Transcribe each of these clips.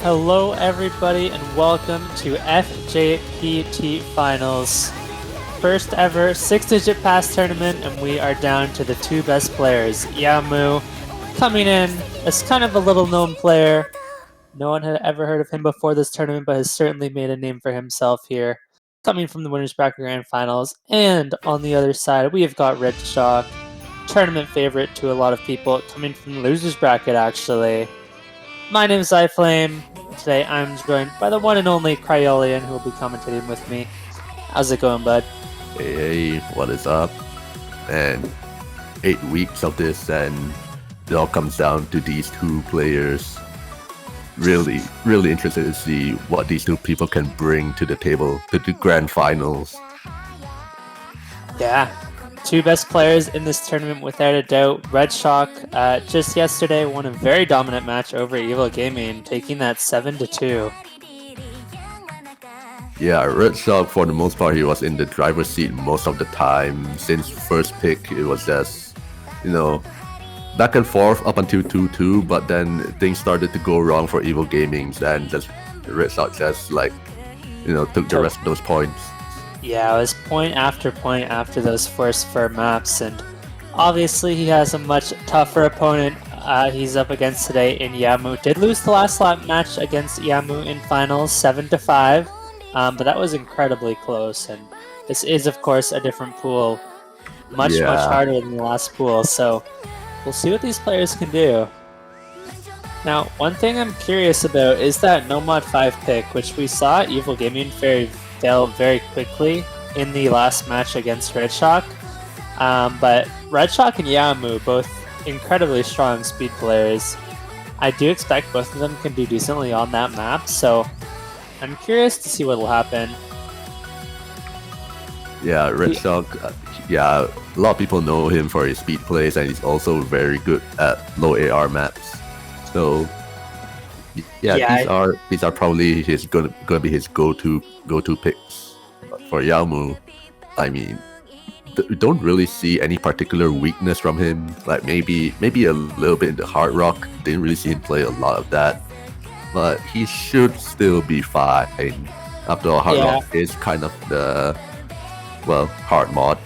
Hello everybody and welcome to FJPT Finals. First ever 6-digit pass tournament, and we are down to the two best players. Yowmoo coming in as kind of a little known player. No one had ever heard of him before this tournament, but has certainly made a name for himself here, coming from the Winners Bracket Grand Finals. And on the other side, we have got Redshock, tournament favorite to a lot of people, coming from the Losers Bracket actually. My name is iFlame. Today I'm joined by the one and only Cryolian, who will be commentating with me. How's it going, bud? Hey, what is up? And 8 weeks of this, and it all comes down to these two players. Really interested to see what these two people can bring to the table, to the grand finals. Yeah, two best players in this tournament without a doubt. Redshock just yesterday won a very dominant match over Evil Gaming, taking that 7-2. Yeah, Redshock, for the most part, he was in the driver's seat most of the time. Since first pick, it was just, back and forth up until 2-2, but then things started to go wrong for Evil Gaming, and just Redshock just took the rest of those points. Yeah, it was point after those first 4 maps, and obviously he has a much tougher opponent he's up against today in Yowmoo. Did lose the last lap match against Yowmoo in finals, 7-5, but that was incredibly close, and this is of course a different pool, much harder than the last pool, so we'll see what these players can do. Now, one thing I'm curious about is that No Mod 5 pick, which we saw Evil Gaming fail very quickly in the last match against Redshock. But Redshock and Yowmoo, both incredibly strong speed players. I do expect both of them can do decently on that map, so I'm curious to see what will happen. Yeah, Redshock, a lot of people know him for his speed plays, and he's also very good at low AR maps. So these are probably gonna be his go-to picks for Yowmoo. I mean, we don't really see any particular weakness from him. Like maybe a little bit in the hard rock. Didn't really see him play a lot of that, but he should still be fine. After all, hard rock is kind of the hard mod.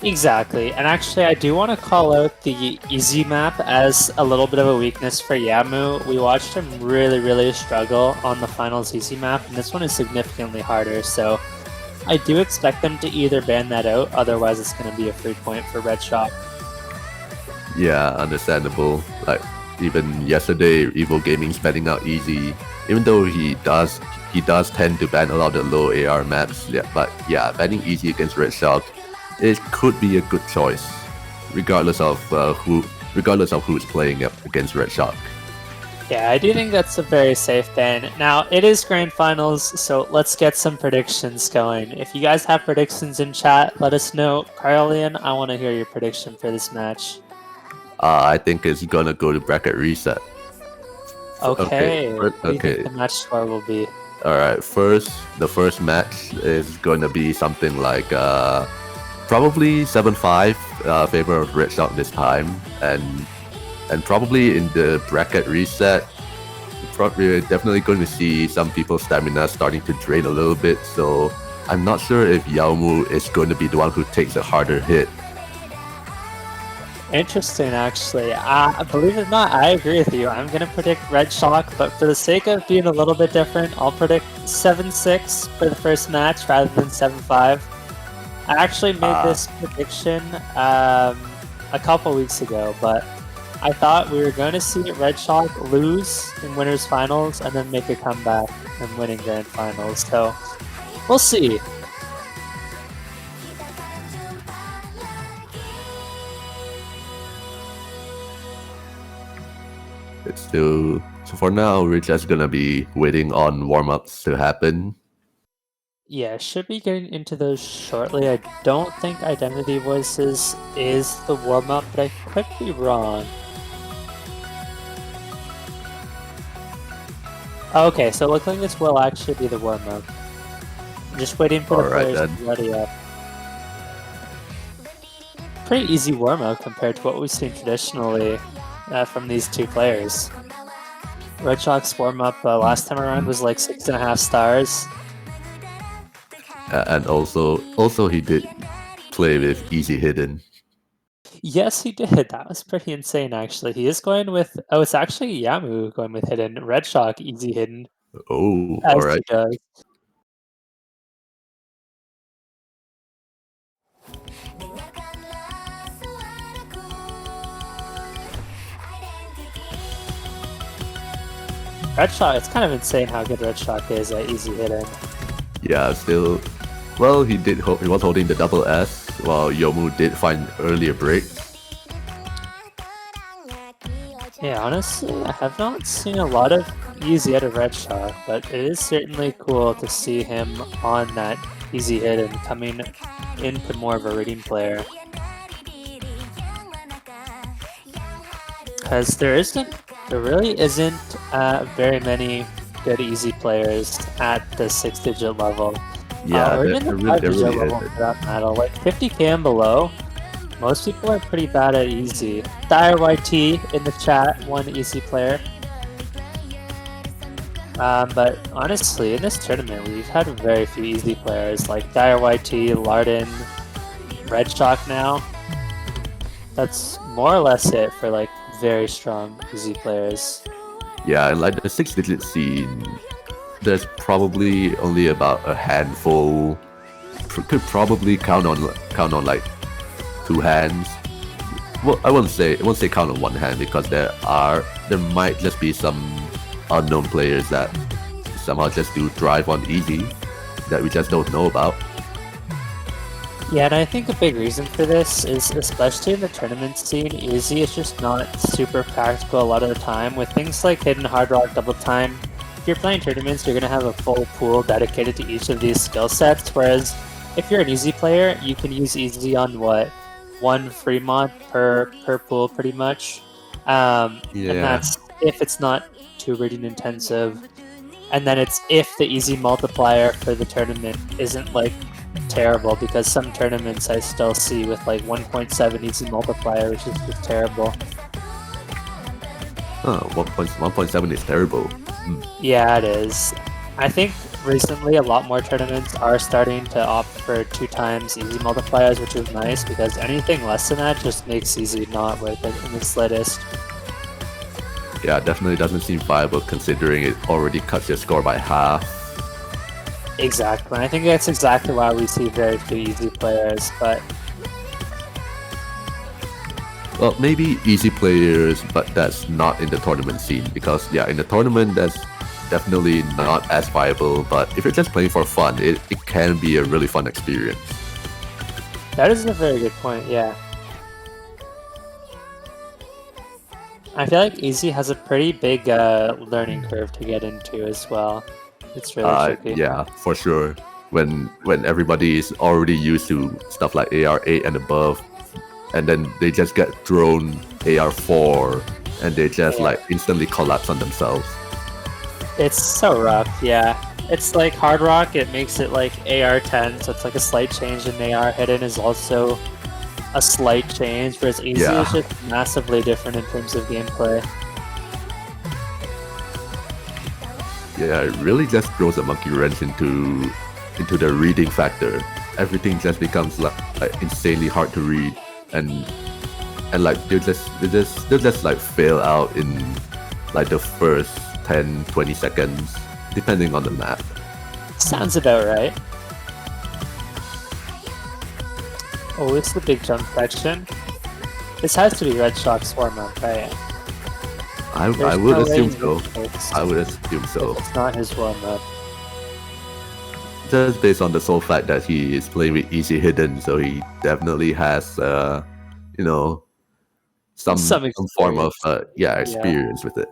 Exactly, and actually I do want to call out the easy map as a little bit of a weakness for Yowmoo. We watched him really struggle on the finals easy map, and this one is significantly harder, so I do expect them to either ban that out, otherwise it's going to be a free point for Redshock. Yeah, understandable. Like, even yesterday, Evil Gaming's banning out easy, even though he does tend to ban a lot of the low AR maps, but banning easy against Redshock, it could be a good choice, regardless of who's playing up against Redshock. Yeah, I do think that's a very safe ban. Now, it is Grand Finals, so let's get some predictions going. If you guys have predictions in chat, let us know. Cryolian, I want to hear your prediction for this match. I think it's gonna go to bracket reset. Okay. What do you think the match score will be? Alright, the first match is gonna be something like probably 7-5 favor of Redshock this time, and probably in the bracket reset, we're definitely going to see some people's stamina starting to drain a little bit, so I'm not sure if Yowmoo is going to be the one who takes a harder hit. Interesting, actually. Believe it or not, I agree with you. I'm going to predict Redshock, but for the sake of being a little bit different, I'll predict 7-6 for the first match rather than 7-5. I actually made this prediction a couple weeks ago, but I thought we were going to see Redshock lose in Winners Finals and then make a comeback and win in Grand Finals, so we'll see. So for now, we're just gonna be waiting on warm-ups to happen. Yeah, should be getting into those shortly. I don't think Identity Voices is the warm-up, but I could be wrong. Okay, so it looks like this will actually be the warm-up. I'm just waiting for the players to be ready up. Pretty easy warm-up compared to what we've seen traditionally from these two players. Redshock's warm-up last time around was like 6.5 stars. And also he did play with easy hidden. Yes, he did. That was pretty insane, actually. He is going with... Oh, it's actually Yowmoo going with hidden. Redshock, easy hidden, Oh, as all he right. does. Redshock, it's kind of insane how good Redshock is at easy hidden. Yeah, still. Well, he was holding the double S, while Yowmoo did find earlier breaks. Yeah, honestly, I have not seen a lot of easy out of Redshock, but it is certainly cool to see him on that easy hit and coming into more of a reading player. Because there really isn't very many good easy players at the 6-digit level. Yeah, Or even the there 5-digit really level is. for that matter. Like 50k and below, most people are pretty bad at easy. Dire YT in the chat, one easy player. But honestly, in this tournament, we've had very few easy players like Dire YT, Larden, Redshock now. That's more or less it for like very strong easy players. Yeah, and like the 6-digit scene, there's probably only about a handful. Could probably count on like 2 hands. Well, I won't say count on 1 hand because there might just be some unknown players that somehow just do drive on easy that we just don't know about. Yeah, and I think a big reason for this is, especially in the tournament scene, easy is just not super practical a lot of the time. With things like hidden hard rock double time, if you're playing tournaments, you're going to have a full pool dedicated to each of these skill sets, whereas if you're an easy player, you can use easy on what? 1 free mod per pool pretty much. And Yeah. that's if it's not too reading intensive. And then it's if the easy multiplier for the tournament isn't like terrible, because some tournaments I still see with like 1.7 easy multiplier, which is just terrible. 1.7 is terrible. Yeah, it is. I think recently a lot more tournaments are starting to opt for 2 times easy multipliers, which is nice because anything less than that just makes easy not worth it in the slightest. Yeah, definitely doesn't seem viable considering it already cuts your score by half. Exactly. I think that's exactly why we see very few easy players, but Well, maybe easy players, but that's not in the tournament scene because yeah, in the tournament that's definitely not as viable, but if you're just playing for fun, it can be a really fun experience. that is a very good point, yeah. I feel like easy has a pretty big learning curve to get into as well. It's really tricky. Yeah, for sure. When everybody is already used to stuff like AR8 and above, and then they just get thrown AR4, and they just like instantly collapse on themselves. It's so rough, yeah. It's like hard rock, it makes it like AR10, so it's like a slight change, and AR hidden is also a slight change, whereas easy is just massively different in terms of gameplay. Yeah, it really just throws a monkey wrench into the reading factor. Everything just becomes like insanely hard to read, and like they'll just like fail out in like the first 10-20 seconds, depending on the map. Sounds about right. Oh, it's the big jump section. This has to be Redshock's warm-up, right? I would assume so. I would assume so. It's not his warm-up. Just based on the sole fact that he is playing with easy hidden, so he definitely has, you know, some form of experience with it.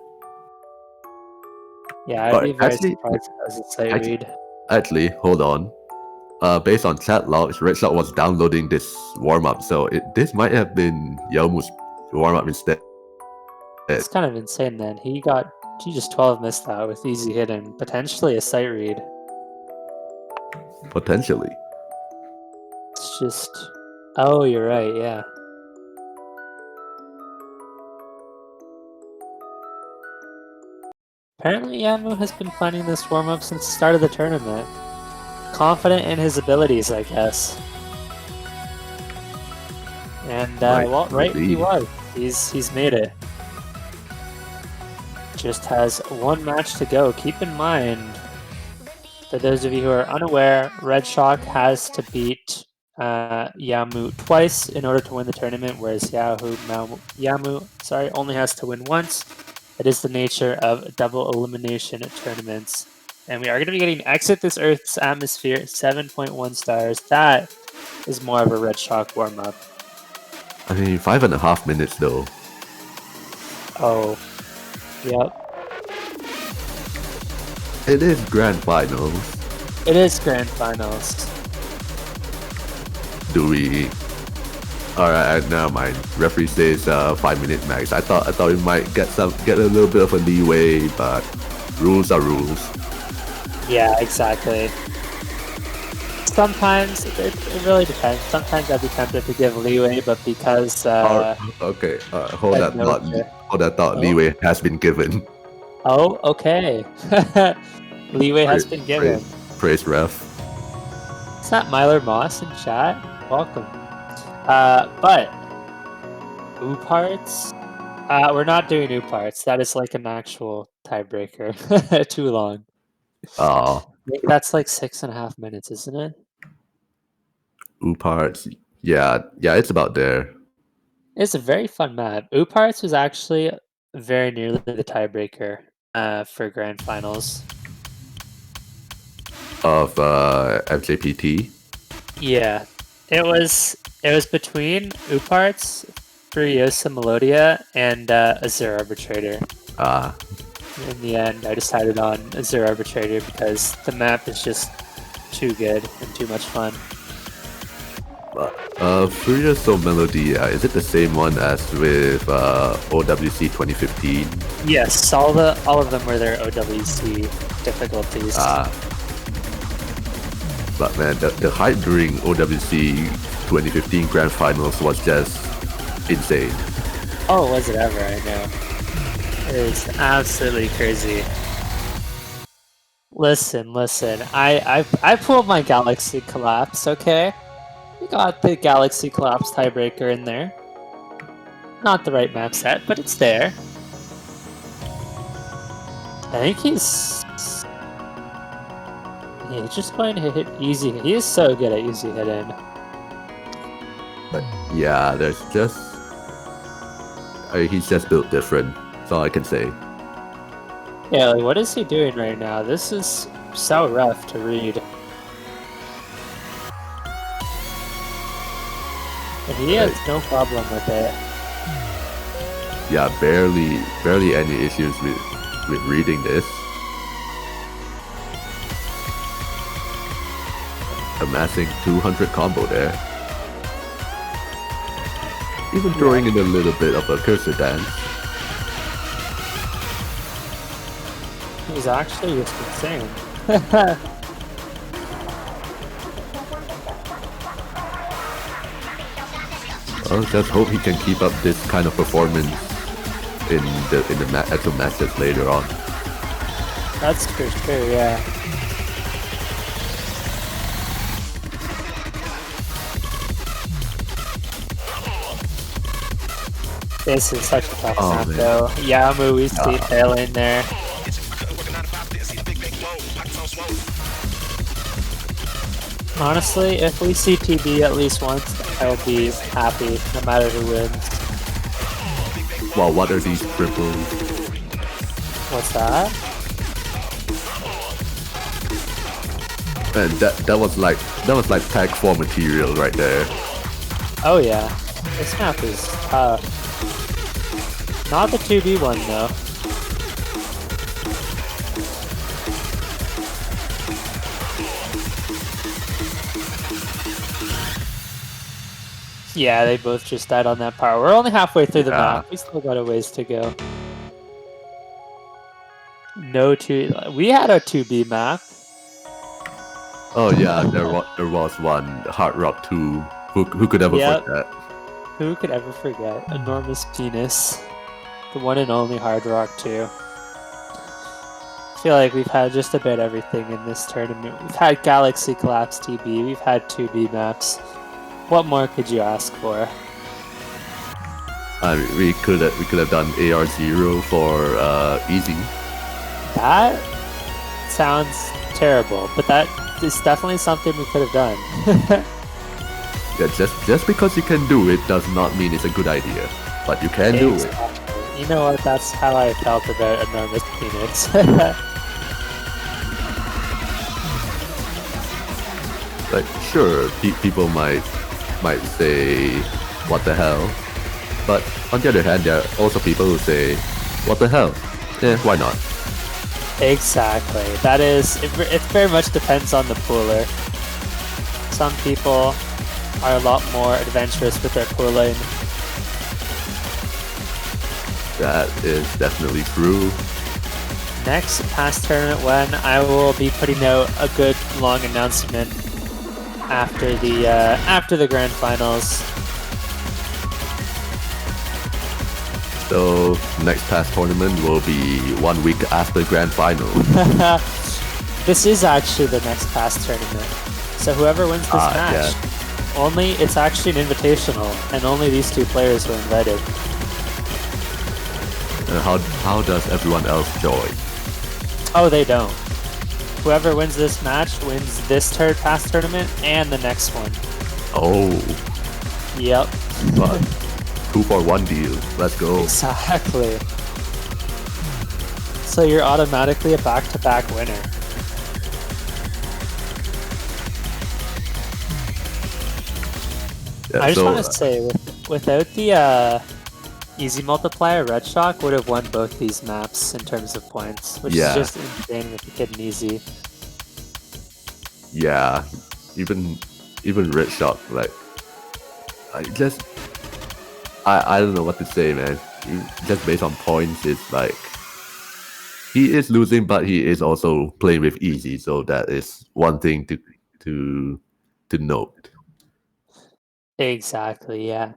Yeah, I'd But be very surprised as a sight read. Actually, hold on. Based on chat logs, Redshock was downloading this warm-up, so this might have been Yowmoo's warm-up instead. It's kind of insane then. He just 12 missed that with easy hidden, potentially a sight read. Potentially. It's just... Oh, you're right, yeah. Apparently, Yowmoo has been planning this warm-up since the start of the tournament. Confident in his abilities, I guess. And, well, right he was. He's made it. Just has one match to go. Keep in mind, for those of you who are unaware, Redshock has to beat Yowmoo twice in order to win the tournament, whereas Yowmoo only has to win once. It is the nature of double elimination tournaments. And we are going to be getting Exit This Earth's Atmosphere, 7.1 stars. That is more of a Redshock warm-up. I mean, 5.5 minutes though. Oh, yep. It is grand finals. It is grand finals. Do we? Alright, never mind. Referee says 5-minute max. I thought we might get a little bit of a leeway, but rules are rules. Yeah, exactly. Sometimes it really depends. Sometimes I'd be tempted to give leeway, but because okay, hold that thought. Hold that thought. Leeway has been given. Oh, okay. Leeway has been given. Praise ref. Is that Myler Moss in chat? Welcome. But ooh parts. We're not doing ooh parts. That is like an actual tiebreaker. Too long. Oh. That's like 6.5 minutes, isn't it? Ooh parts. Yeah, it's about there. It's a very fun map. Ooh parts was actually very nearly the tiebreaker for grand finals Of FJPT. Yeah, it was between Uparts, Furiosa Melodia, and Azure Arbitrator. In the end, I decided on Azure Arbitrator because the map is just too good and too much fun. Furiosa Melodia, is it the same one as with OWC 2015? Yes, all of them were their OWC difficulties. But man, the hype during OWC 2015 Grand Finals was just insane. Oh, was it ever? I know. It is absolutely crazy. Listen. I pulled my Galaxy Collapse, okay? We got the Galaxy Collapse tiebreaker in there. Not the right map set, but it's there. I think he's just going to hit easy. He is so good at easy hitting. But yeah, there's just... he's just built different. That's all I can say. Yeah, like what is he doing right now? This is so rough to read. And he has no problem with it. Yeah, barely any issues with reading this. Amassing 200 combo there. Even throwing in a little bit of a cursor dance. It was actually just insane. Well, just hope he can keep up this kind of performance in the actual matches later on. That's for sure, yeah. This is such a tough map though. Yowmoo, we see failing there. Honestly, if we see TB at least once, I'll be happy, no matter who wins. Well, what are these triples? What's that? Man, that was like tag 4 material right there. Oh yeah, this map is tough. Not the 2B one though. Yeah, they both just died on that power. We're only halfway through the map. We still got a ways to go. No 2. We had a 2B map. Oh yeah, there was one Hard Rock 2. Who could ever forget? Who could ever forget? Enormous Penis. The one and only Hard Rock 2. feel like we've had just about everything in this tournament. We've had Galaxy Collapse TB, we've had 2B maps. What more could you ask for? We could have done AR0 for easy. That sounds terrible, but that is definitely something we could have done. Yeah, just because you can do it does not mean it's a good idea, but you can do it. You know what? That's how I felt about Enormous Phoenix. Like, sure, people might say, "What the hell?" But on the other hand, there are also people who say, "What the hell? Yeah, why not?" Exactly. That is, it very much depends on the pooler. Some people are a lot more adventurous with their pooling. That is definitely true. Next past tournament when I will be putting out a good long announcement after the grand finals. So next past tournament will be 1 week after grand final. This is actually the next past tournament. So whoever wins this match, yeah. it's actually an invitational, and only these two players were invited. How does everyone else join? Oh, they don't. Whoever wins this match wins this past tournament and the next one. Oh. Yep. But 2-for-1 deal. Let's go. Exactly. So you're automatically a back-to-back winner. Yeah, I just want to say, without the easy multiplier, Redshock would have won both these maps in terms of points, which is just insane with the hidden easy. Yeah, even Redshock, like, I don't know what to say, man. Just based on points, it's like he is losing, but he is also playing with easy, so that is one thing to note. Exactly, yeah.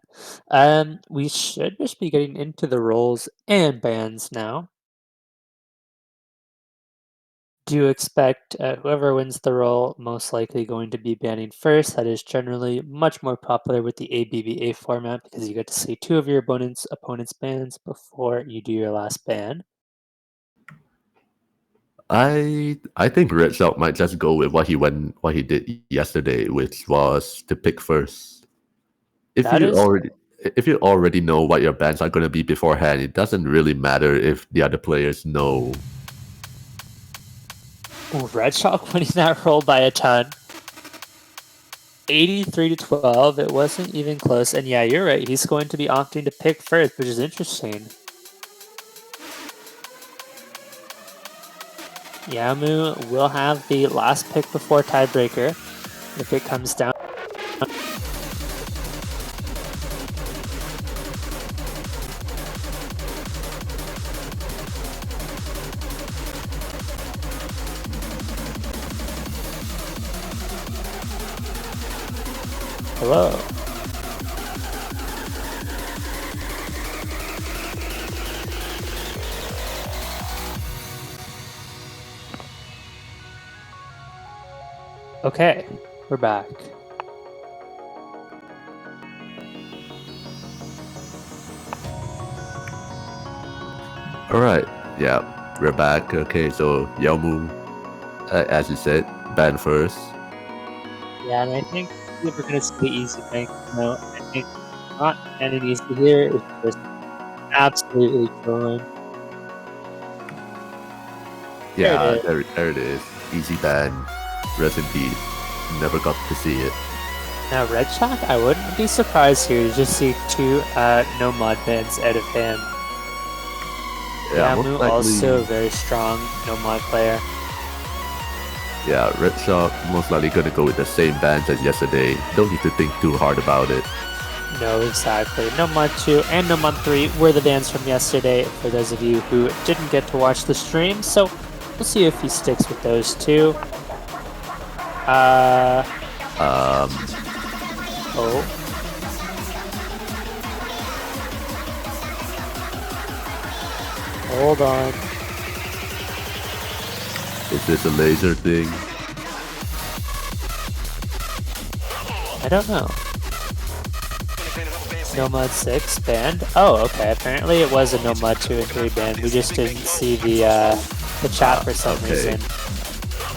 We should just be getting into the roles and bans now. Do you expect whoever wins the role most likely going to be banning first? That is generally much more popular with the ABBA format because you get to see two of your opponent's bans before you do your last ban. I think Redshock might just go with what he did yesterday, which was to pick first. If That you is already know what your bans are gonna be beforehand, it doesn't really matter if the other players know. Redshock winning that roll by a ton. 83-12, it wasn't even close. And yeah, you're right, he's going to be opting to pick first, which is interesting. Yowmoo will have the last pick before tiebreaker if it comes down. Hello. Okay, we're back. Alright, yeah, we're back. Okay, so Yowmoo, as you said, ban first. Yeah, and I think if we're gonna say easy thing, I think not banning easy here is just absolutely trolling. Yeah, there it is. Easy ban. Rest in peace. Never got to see it. Now Redshock, I wouldn't be surprised here to just see two no mod bans out of him. Yeah, Yowmoo also a very strong no mod player. Yeah, Redshock most likely gonna go with the same bans as yesterday. Don't need to think too hard about it. No, exactly. No Mod 2 and No Mod 3 were the bans from yesterday for those of you who didn't get to watch the stream, so we'll see if he sticks with those two. Oh. Hold on. Is this a laser thing? I don't know. No Mud 6 banned? Oh, okay. Apparently it was a No Mud 2 and 3 banned. We just didn't see the chat for some reason.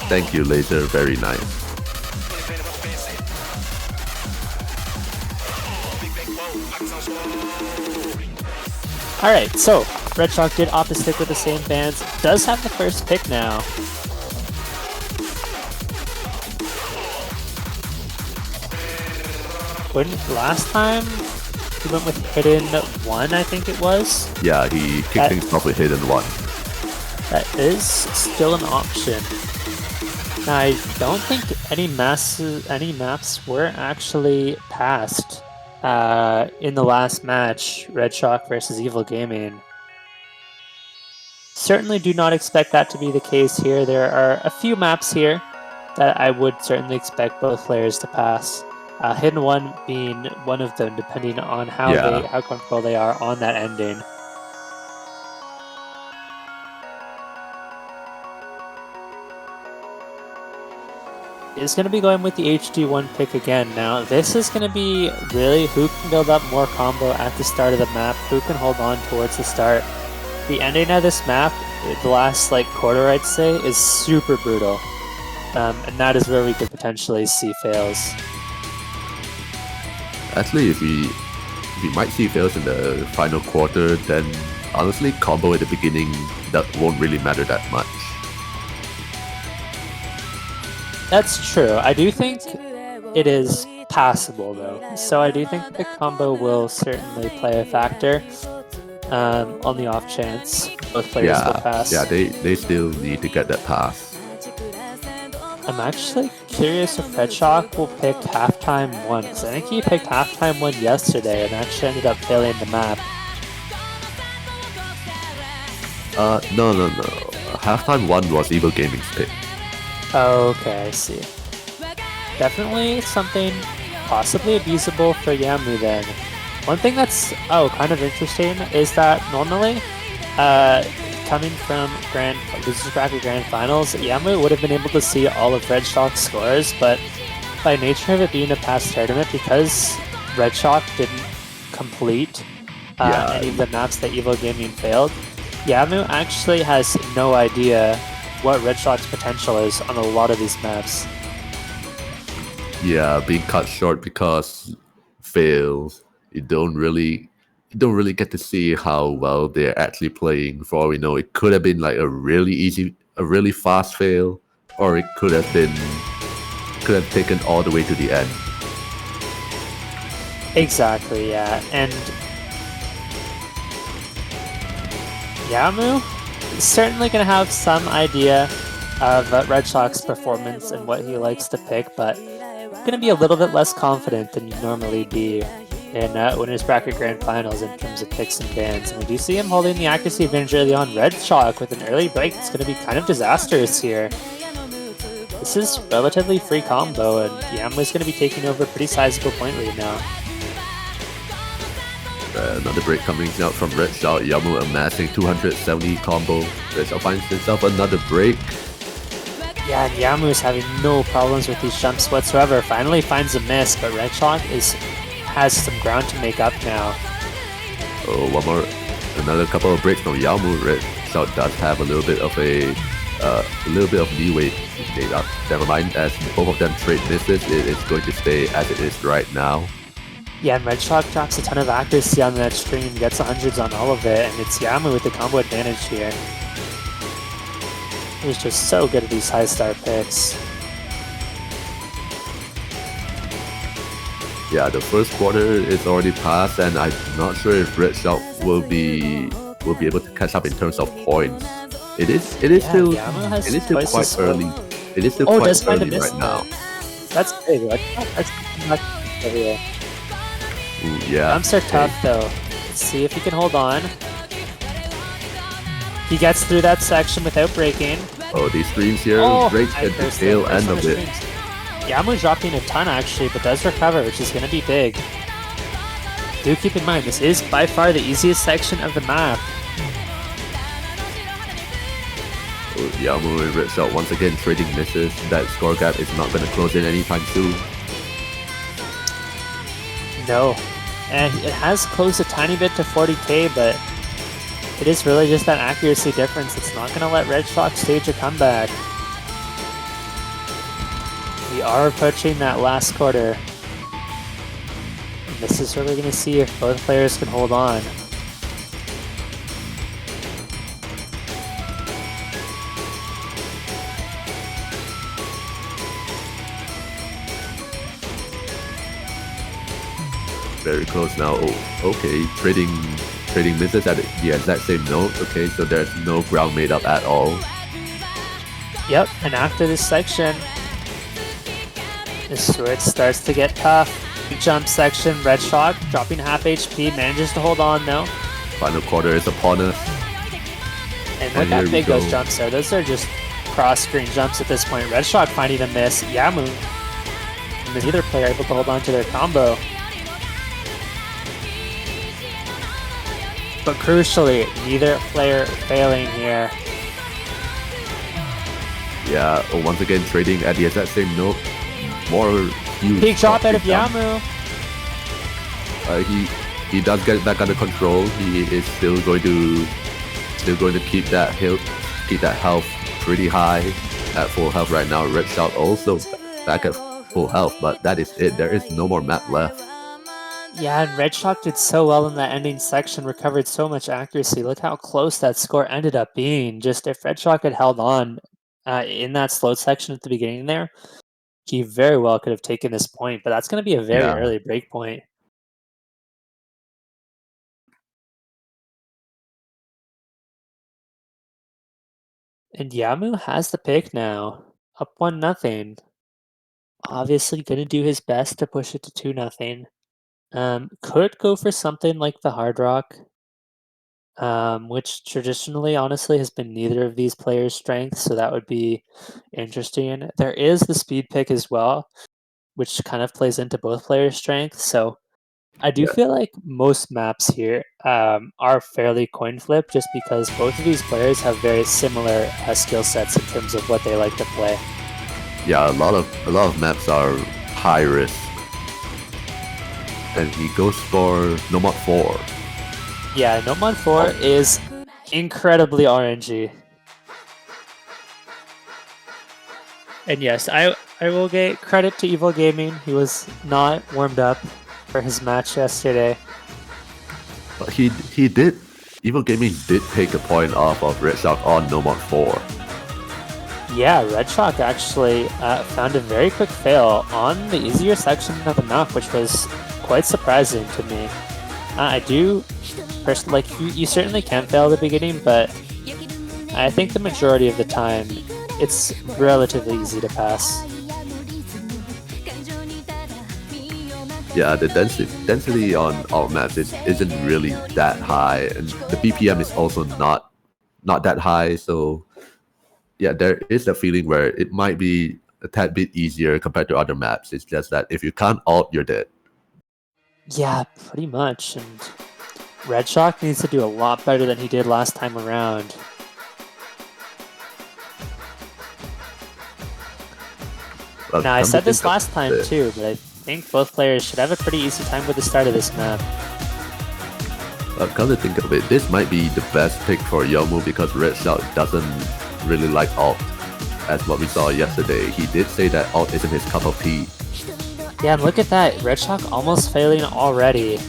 Thank you, laser. Very nice. Alright, so Redshock did opt to stick with the same bans. Does have the first pick now. When last time he went with hidden 1, I think it was. Yeah, he kicked things off with hidden 1. That is still an option. Now, I don't think any maps were actually passed in the last match, Redshock versus Evil Gaming. Certainly do not expect that to be the case here. There are a few maps here that I would certainly expect both players to pass. Hidden 1 being one of them, depending on how comfortable they are on that ending. Is going to be going with the HD1 pick again. Now, this is going to be really who can build up more combo at the start of the map, who can hold on towards the start. The ending of this map, the last quarter I'd say, is super brutal. And that is where we could potentially see fails. Actually, if we might see fails in the final quarter, then honestly, combo at the beginning that won't really matter that much. That's true. I do think it is passable though, so I do think the combo will certainly play a factor on the off chance both players will pass. Yeah, they still need to get that pass. I'm actually curious if Redshock will pick halftime 1, because I think he picked halftime 1 yesterday and actually ended up failing the map. No. Halftime 1 was Evil Gaming's pick. Okay, I see. Definitely something possibly abusable for Yowmoo then. One thing that's kind of interesting is that normally coming from Losers Bracket Grand Finals, Yowmoo would have been able to see all of Redshock's scores, but by nature of it being a past tournament, because Redshock didn't complete any of the maps that Evil Gaming failed, Yowmoo actually has no idea what Redshock's potential is on a lot of these maps. Yeah, being cut short because fails. You don't really get to see how well they're actually playing. For all we know, it could have been like a really fast fail, or it could have taken all the way to the end. Exactly, yeah. And Yowmoo is certainly going to have some idea of Redshock's performance and what he likes to pick, but going to be a little bit less confident than you'd normally be in Winners Bracket Grand Finals in terms of picks and bans. And we do see him holding the accuracy advantage early on. Redshock with an early break that's going to be kind of disastrous here. This is relatively free combo, and Yowmoo is going to be taking over a pretty sizable point lead now. Another break coming out from Redshock. Yowmoo amassing 270 combo. Redshock finds himself another break. Yeah, and Yowmoo is having no problems with these jumps whatsoever. Finally finds a miss, but Redshock has some ground to make up now. Oh, another couple of breaks from Yowmoo. Redshock does have a little bit of leeway to stay up. Never mind, as both of them trade misses, it is going to stay as it is right now. Yeah, and Redshock drops a ton of accuracy on that stream, gets 100s on all of it, and it's Yowmoo with the combo advantage here. He's just so good at these high star picks. Yeah, the first quarter is already passed, and I'm not sure if Redshock will be able to catch up in terms of points. It is still quite early. It is still quite early right now. That's big. That's here. Ooh, yeah. Jumps are tough though. Let's see if he can hold on. He gets through that section without breaking. Oh, these streams here, great at the tail end of it. Yowmoo's dropping a ton actually, but does recover, which is going to be big. Do keep in mind, this is by far the easiest section of the map. Yowmoo and Redshock once again trading misses. That score gap is not going to close in anytime soon. No. And it has closed a tiny bit to 40k, but it is really just that accuracy difference. It's not going to let Redshock stage a comeback. We are approaching that last quarter. And this is where we're going to see if both players can hold on. Very close now. Oh, okay, trading misses at the exact same note. Okay, so there's no ground made up at all. Yep, and after this section, this is where it starts to get tough. Jump section, Redshock dropping half HP, manages to hold on though. Final quarter is upon us. And look how big those jumps are. Those are just cross-screen jumps at this point. Redshock finding a miss. Yowmoo and neither player able to hold on to their combo. But crucially, neither player failing here. Yeah, once again trading at the exact same note. More huge. Big drop out of Yowmoo. He does get it back under control. He is still going to keep that health pretty high at full health right now. Redshock also back at full health, but that is it. There is no more map left. Yeah, and Redshock did so well in that ending section, recovered so much accuracy. Look how close that score ended up being. Just if Redshock had held on in that slow section at the beginning there, he very well could have taken this point, but that's going to be a very early break point. And Yowmoo has the pick now, up 1-0. Obviously going to do his best to push it to 2-0. Could go for something like the Hard Rock, which traditionally, honestly, has been neither of these players' strengths, so that would be interesting. There is the speed pick as well, which kind of plays into both players' strengths, so I do feel like most maps here are fairly coin flip, just because both of these players have very similar skill sets in terms of what they like to play. Yeah, a lot of maps are high risk. And he goes for Nomad 4. Yeah, Nomad 4 is incredibly RNG. And yes, I will get credit to Evil Gaming. He was not warmed up for his match yesterday. But he did. Evil Gaming did take a point off of Redshock on Nomad 4. Yeah, Redshock actually found a very quick fail on the easier section of the map, which was quite surprising to me. I do personally, like, you certainly can fail at the beginning, but I think the majority of the time it's relatively easy to pass. Yeah, the density on alt maps isn't really that high, and the BPM is also not that high. So yeah, there is a feeling where it might be a tad bit easier compared to other maps. It's just that if you can't alt, you're dead. Yeah, pretty much. And Redshock needs to do a lot better than he did last time around. Well, now, I said this last time too, but I think both players should have a pretty easy time with the start of this map. Come to think of it, this might be the best pick for Yowmoo because Redshock doesn't really like alt, as what we saw yesterday. He did say that alt isn't his cup of tea. Yeah, and look at that, Redshock almost failing already.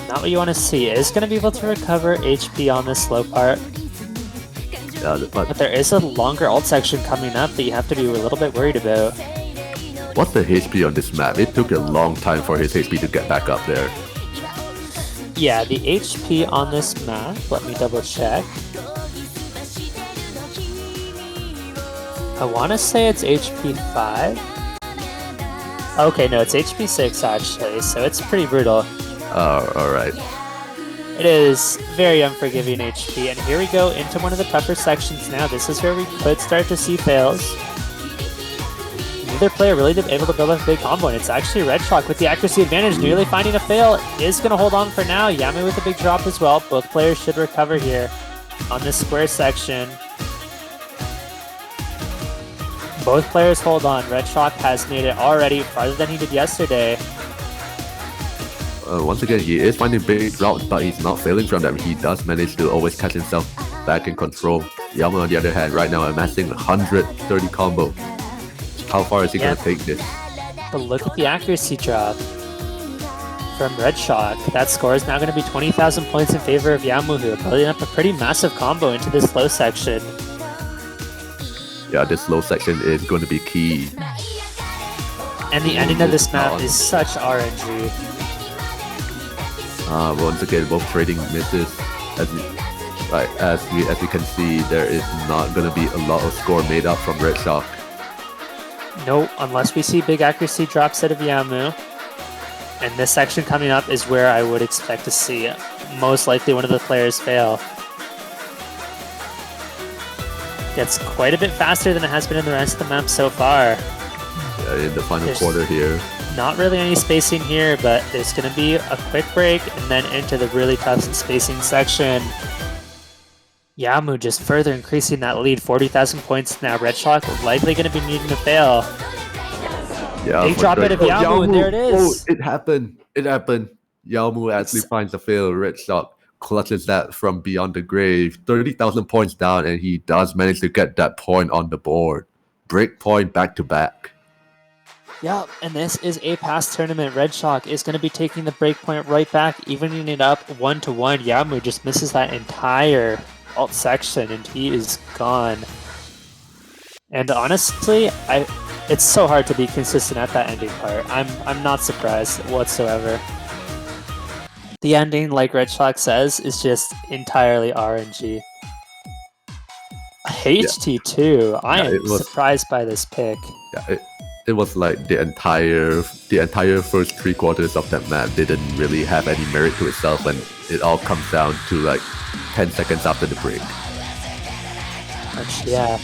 Not what you want to see. It is going to be able to recover HP on this slow part. But there is a longer alt section coming up that you have to be a little bit worried about. What's the HP on this map? It took a long time for his HP to get back up there. Yeah, the HP on this map, let me double check. I want to say it's HP 5. Okay, no, it's HP 6 actually, so it's pretty brutal. Oh, alright. It is very unforgiving HP, and here we go into one of the tougher sections now. This is where we could start to see fails. Neither player really able to build up a big combo, and it's actually Redshock with the accuracy advantage, nearly finding a fail. Is going to hold on for now. Yowmoo with a big drop as well. Both players should recover here on this square section. Both players hold on. Redshock has made it already farther than he did yesterday. Once again, he is finding big routes, but he's not failing from them. He does manage to always catch himself back in control. Yowmoo, on the other hand, right now amassing 130 combo. How far is he going to take this? But look at the accuracy drop from Redshock. That score is now going to be 20,000 points in favor of Yowmoo, building up a pretty massive combo into this low section. Yeah, this low section is going to be key. And the ending of this map is such RNG. Once again, both trading misses. As we can see, there is not going to be a lot of score made up from Redshock. No, unless we see big accuracy drops out of Yowmoo. And this section coming up is where I would expect to see most likely one of the players fail. Gets quite a bit faster than it has been in the rest of the map so far. Yeah, in the final quarter here. Not really any spacing here, but there's going to be a quick break and then into the really tough spacing section. Yowmoo just further increasing that lead, 40,000 points now. Redshock likely going to be needing to fail. Yeah, big drop out of Yowmoo, and there it is. Oh, it happened. It happened. Yowmoo actually finds a fail. Redshock clutches that from beyond the grave. 30,000 points down, and he does manage to get that point on the board. Break point back to back. Yep, and this is a past tournament. Redshock is going to be taking the breakpoint right back, evening it up 1-1. Yowmoo just misses that entire alt section, and he is gone. And honestly, it's so hard to be consistent at that ending part. I'm not surprised whatsoever. The ending, like Redshock says, is just entirely RNG. HT2, I am surprised by this pick. Yeah, it was like the entire first 3 quarters of that map didn't really have any merit to itself, and it all comes down to like 10 seconds after the break. Yeah,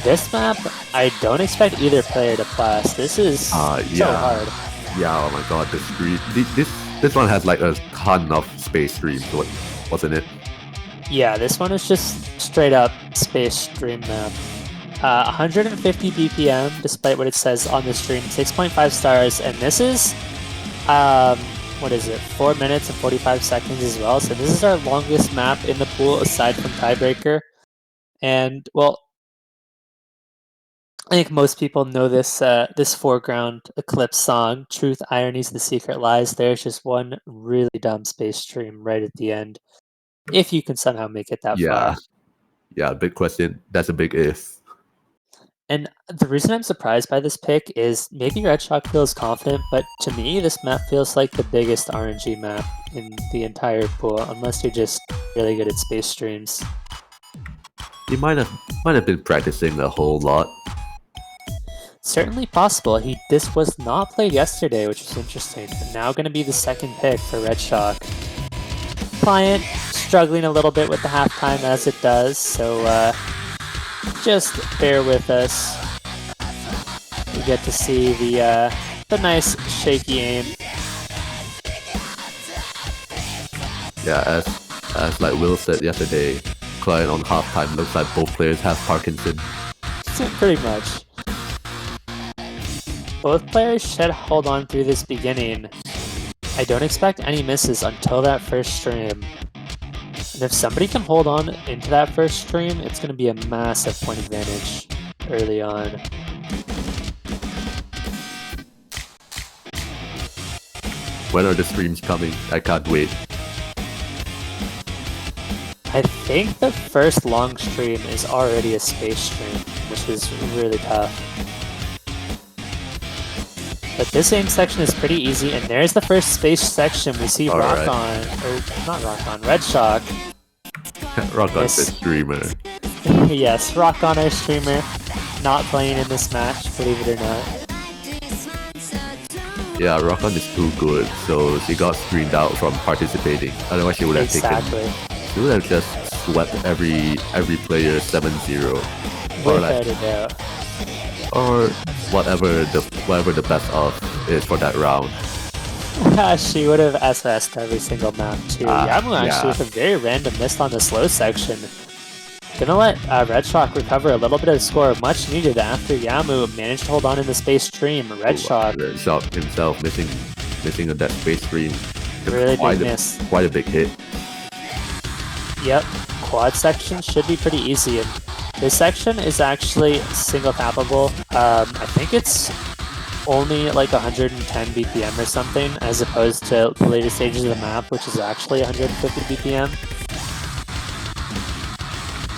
this map I don't expect either player to pass. This is so hard. Yeah, oh my god, the stream. This one has like a ton of space streams, wasn't it? Yeah, this one is just straight up space stream map. 150 BPM, despite what it says on the stream, 6.5 stars, and this is, what is it, 4 minutes and 45 seconds as well, so this is our longest map in the pool aside from Tiebreaker. And, well, I think most people know this this foreground Eclipse song, Truth, Ironies, The Secret Lies. There's just one really dumb space stream right at the end, if you can somehow make it that far. Yeah, big question. That's a big if. And the reason I'm surprised by this pick is maybe Redshock feels confident, but to me, this map feels like the biggest RNG map in the entire pool, unless you're just really good at space streams. He might have been practicing a whole lot. Certainly possible. This was not played yesterday, which is interesting. But now going to be the second pick for Redshock. Client struggling a little bit with the halftime as it does, so just bear with us. We get to see the nice shaky aim. Yeah, as like Will said yesterday, Client on halftime looks like both players have Parkinson. Pretty much. Both players should hold on through this beginning. I don't expect any misses until that first stream. And if somebody can hold on into that first stream, it's going to be a massive point advantage early on. When are the streams coming? I can't wait. I think the first long stream is already a space stream, which is really tough. But this aim section is pretty easy, and there's the first space section. We see Redshock. Rock on the streamer. Yes, Rock on our streamer. Not playing in this match, believe it or not. Yeah, Rock on is too good, so she got screened out from participating. Otherwise she would have she would have just swept every player 7-0. Without a doubt. Or whatever the best of is for that round. She would have SS'd every single map too. Yowmoo actually with a very random miss on the slow section. Gonna let Redshock recover a little bit of score, much needed after Yowmoo managed to hold on in the space stream. Redshock Redshock himself missing that space stream. really big miss. Quite a big hit. Yep, quad section should be pretty easy. And this section is actually single tappable. I think it's only like 110 BPM or something, as opposed to the later stages of the map, which is actually 150 BPM.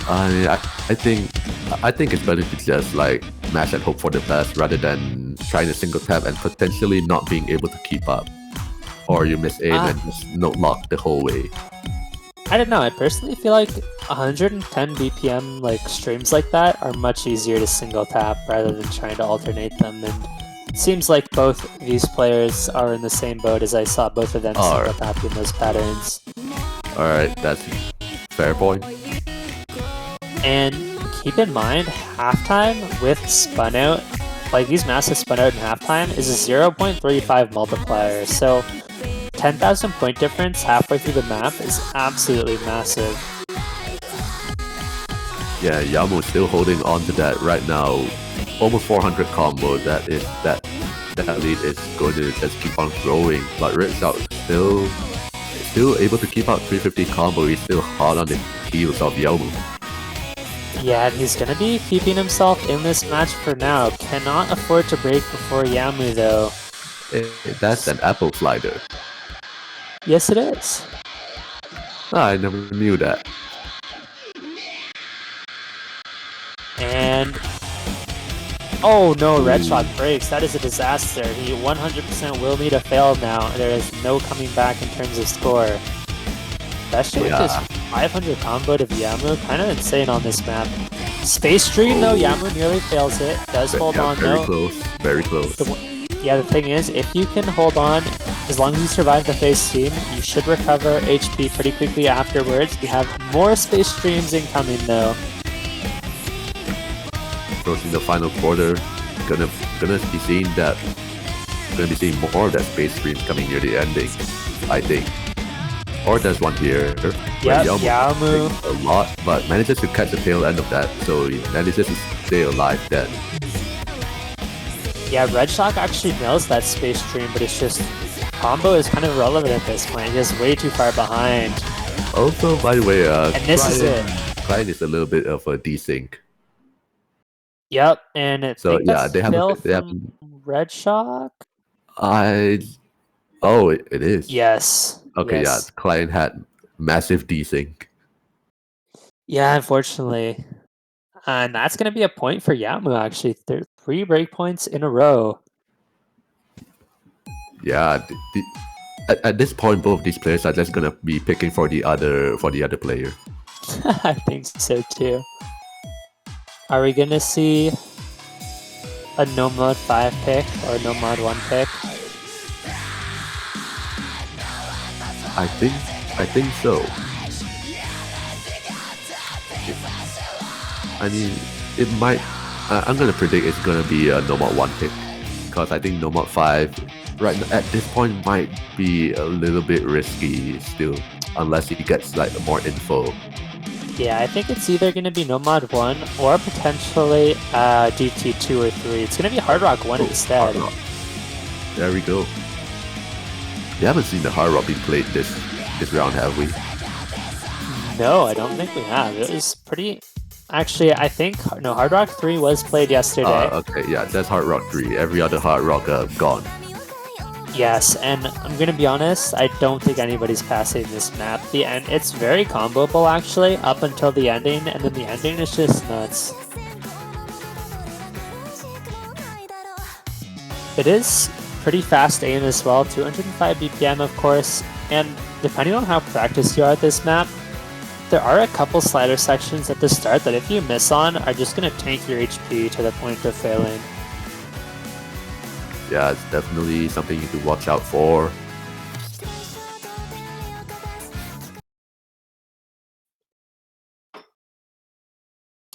I think it's better to just like mash and hope for the best rather than trying to single tap and potentially not being able to keep up, or you miss aim and just note lock the whole way. I don't know. I personally feel like 110 BPM like streams like that are much easier to single tap rather than trying to alternate them. And it seems like both these players are in the same boat, as I saw both of them single tapping those patterns. All right, that's fair point. And keep in mind, halftime with spun out, like these massive spun out in halftime, is a 0.35 multiplier. So 10,000 point difference halfway through the map is absolutely massive. Yeah, Yowmoo still holding on to that right now. Almost 400 combo. That lead is going to just keep on growing. But Redshock still able to keep out 350 combo. He's still hard on the heels of Yowmoo. Yeah, and he's gonna be keeping himself in this match for now. Cannot afford to break before Yowmoo though. That's an apple slider. Yes, it is. I never knew that. And oh no, Redshock breaks. That is a disaster. He 100% will need a fail now. There is no coming back in terms of score. Especially with this 500 combo to Yowmoo, kind of insane on this map. Space Stream though, Yowmoo nearly fails it. Does hold on though. Very close. Yeah, the thing is, if you can hold on, as long as you survive the phase stream, you should recover HP pretty quickly afterwards. We have more space streams incoming though. Approaching the final quarter, gonna be seeing more of that space stream coming near the ending, I think. Or there's one here. Yeah, Yowmoo a lot, but manages to catch the tail end of that, so he manages to stay alive then. Yeah, Redshock actually nails that space stream, but it's just combo is kind of irrelevant at this point. He's way too far behind. Also, by the way, and this is it. Client is a little bit of a desync. Yep, and so yeah, they have Redshock. It is. Yes. Okay, yes. Yeah, the client had massive desync. Yeah, unfortunately. And that's going to be a point for Yowmoo, actually. 3 breakpoints in a row. Yeah, at this point, both these players are just going to be picking for the other player. I think so, too. Are we going to see a no mode 5 pick or no mode 1 pick? I think so. I mean, it might. I'm gonna predict it's gonna be a no mod 1 pick, because I think no mod 5 right now, at this point might be a little bit risky still, unless he gets like more info. Yeah, I think it's either gonna be no mod 1 or potentially DT 2 or 3. It's gonna be Hard Rock 1 instead. Hard Rock. There we go. We haven't seen the Hard Rock being played this round, have we? No, I don't think we have. It was pretty... Actually, I think... No, Hard Rock 3 was played yesterday. Okay, yeah, that's Hard Rock 3. Every other Hard Rock gone. Yes, and I'm gonna be honest, I don't think anybody's passing this map. The end, it's very comboable actually, up until the ending, and then the ending is just nuts. It is pretty fast aim as well, 205 BPM of course, and depending on how practiced you are at this map, there are a couple slider sections at the start that if you miss on, are just gonna tank your HP to the point of failing. Yeah, it's definitely something you can watch out for.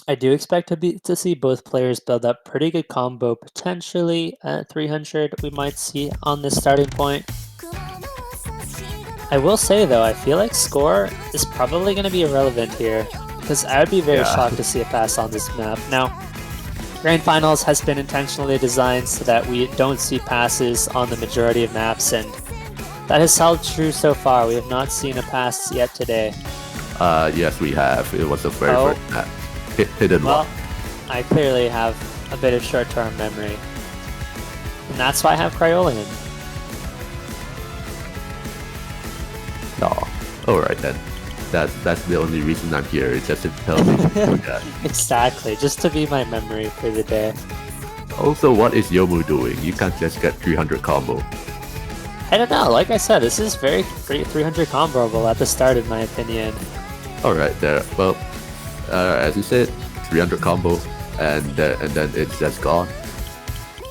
I do expect to see both players build up pretty good combo, potentially at 300 we might see on this starting point. I will say though, I feel like score is probably going to be irrelevant here. because I would be very Yeah. shocked to see a pass on this map. Now, Grand Finals has been intentionally designed so that we don't see passes on the majority of maps, and that has held true so far. We have not seen a pass yet today. Yes, we have. It was the very Oh. first map. Hidden Well, one. I clearly have a bit of short-term memory. And that's why I have Crayola in. No. Alright then. That's the only reason I'm here, is just to tell me that. Exactly, just to be my memory for the day. Also, what is Yowmoo doing? You can't just get 300 combo. I don't know, like I said, this is very 300 comboable at the start in my opinion. Alright there. Well, as you said, 300 combo, and then it's just gone.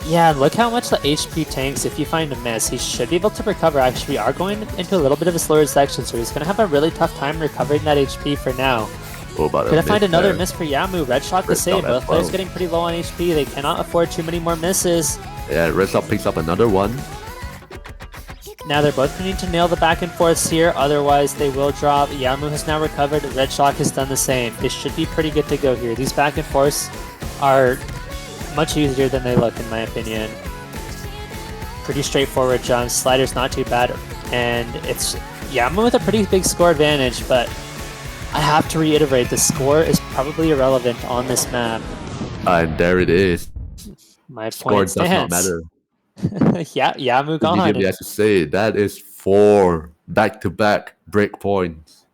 Yeah, look how much the HP tanks if you find a miss. He should be able to recover. Actually, we are going into a little bit of a slower section, so he's going to have a really tough time recovering that HP for now. Oh, but Gonna find another miss for Yowmoo. Redshock the save. Redshock Both as players well. getting pretty low on HP. They cannot afford too many more misses. Yeah, Redshock picks up another one. Now they're both going to need to nail the back and forths here, otherwise they will drop. Yowmoo has now recovered. Redshock has done the same. They should be pretty good to go here. These back and forths are much easier than they look, in my opinion. Pretty straightforward jumps. Slider's not too bad, and it's Yowmoo with a pretty big score advantage, but I have to reiterate, the score is probably irrelevant on this map. And there it is. My Score point does not stands. matter. Yeah, Yowmoo gone. You have to say that is 4 back-to-back breakpoints.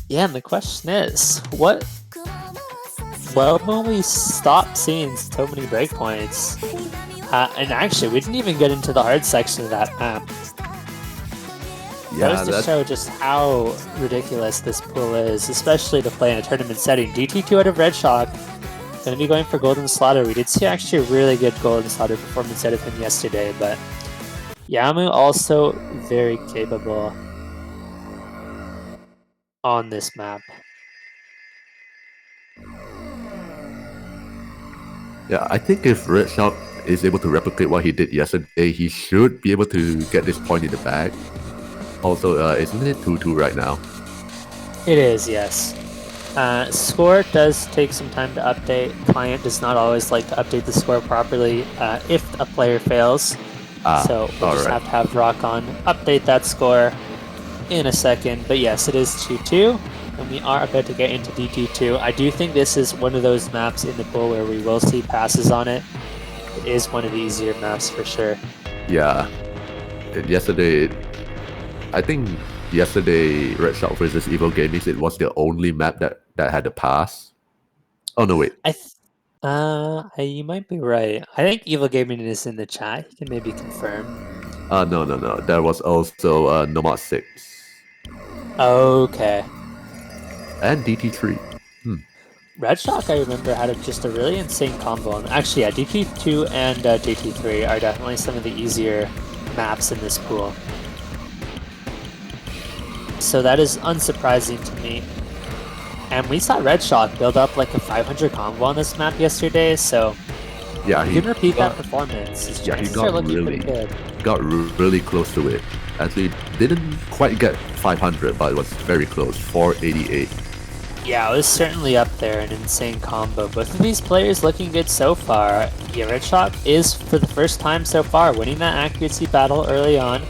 Yeah, and the question is, what? Well, when we stop seeing so many breakpoints, and actually, we didn't even get into the hard section of that map. Yeah, That was to that's show just how ridiculous this pool is, especially to play in a tournament setting. DT2 out of Redshock, going to be going for Golden Slaughter. We did see actually a really good Golden Slaughter performance out of him yesterday, but Yowmoo also very capable on this map. Yeah, I think if Redshock is able to replicate what he did yesterday, he should be able to get this point in the bag. Also, isn't it 2-2 right now? It is, yes. Score does take some time to update. Client does not always like to update the score properly if a player fails. So we'll just have to have Rockon update that score in a second. But yes, it is 2-2, and we are about to get into DT2. I do think this is one of those maps in the pool where we will see passes on it. It is one of the easier maps for sure. Yeah. Yesterday, I think yesterday Redshock versus Evil Gaming, it was the only map that had a pass. Oh no, wait. You might be right. I think Evil Gaming is in the chat. He can maybe confirm. No. There was also Nomad 6 Okay. and DT3. Redshock, I remember, had just a really insane combo. And actually, yeah, DT2 and DT3 are definitely some of the easier maps in this pool. So that is unsurprising to me. And we saw Redshock build up like a 500 combo on this map yesterday, so Yeah, he can repeat that performance. His chances are looking pretty good. Got really close to it. Actually, didn't quite get 500, but it was very close. 488. Yeah, it was certainly up there, an insane combo. Both of these players looking good so far. Yeah, Redshock is, for the first time so far, winning that accuracy battle early on.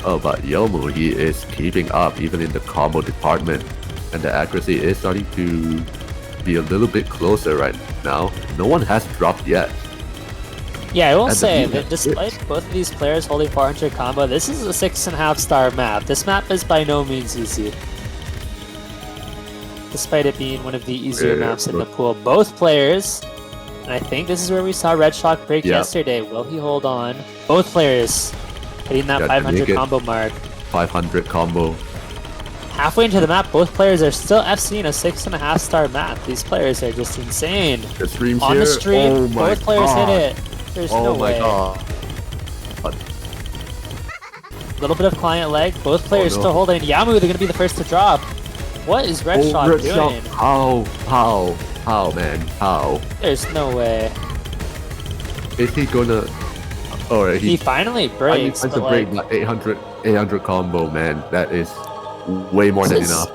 Oh, but Yowmoo, he is keeping up even in the combo department. And the accuracy is starting to be a little bit closer right now. No one has dropped yet. Yeah, I will And say the that despite both of these players holding 400 combo, this is a 6.5 star map. This map is by no means easy. Despite it being one of the easier maps in the pool. Both players, and I think this is where we saw Redshock break yesterday. Will he hold on? Both players hitting that 500 combo mark. 500 combo. Halfway into the map, both players are still FCing a 6.5 star map. These players are just insane. The stream's On here. the stream, Oh my both players God. hit it. There's no way. God. Little bit of client leg. Both players no. still holding. Yowmoo, they're going to be the first to drop. What is Redshock doing? How, man? How? There's no way. Is he gonna... Alright, He finally breaks. I need to but break like, that 800 combo, man. That is way more than enough.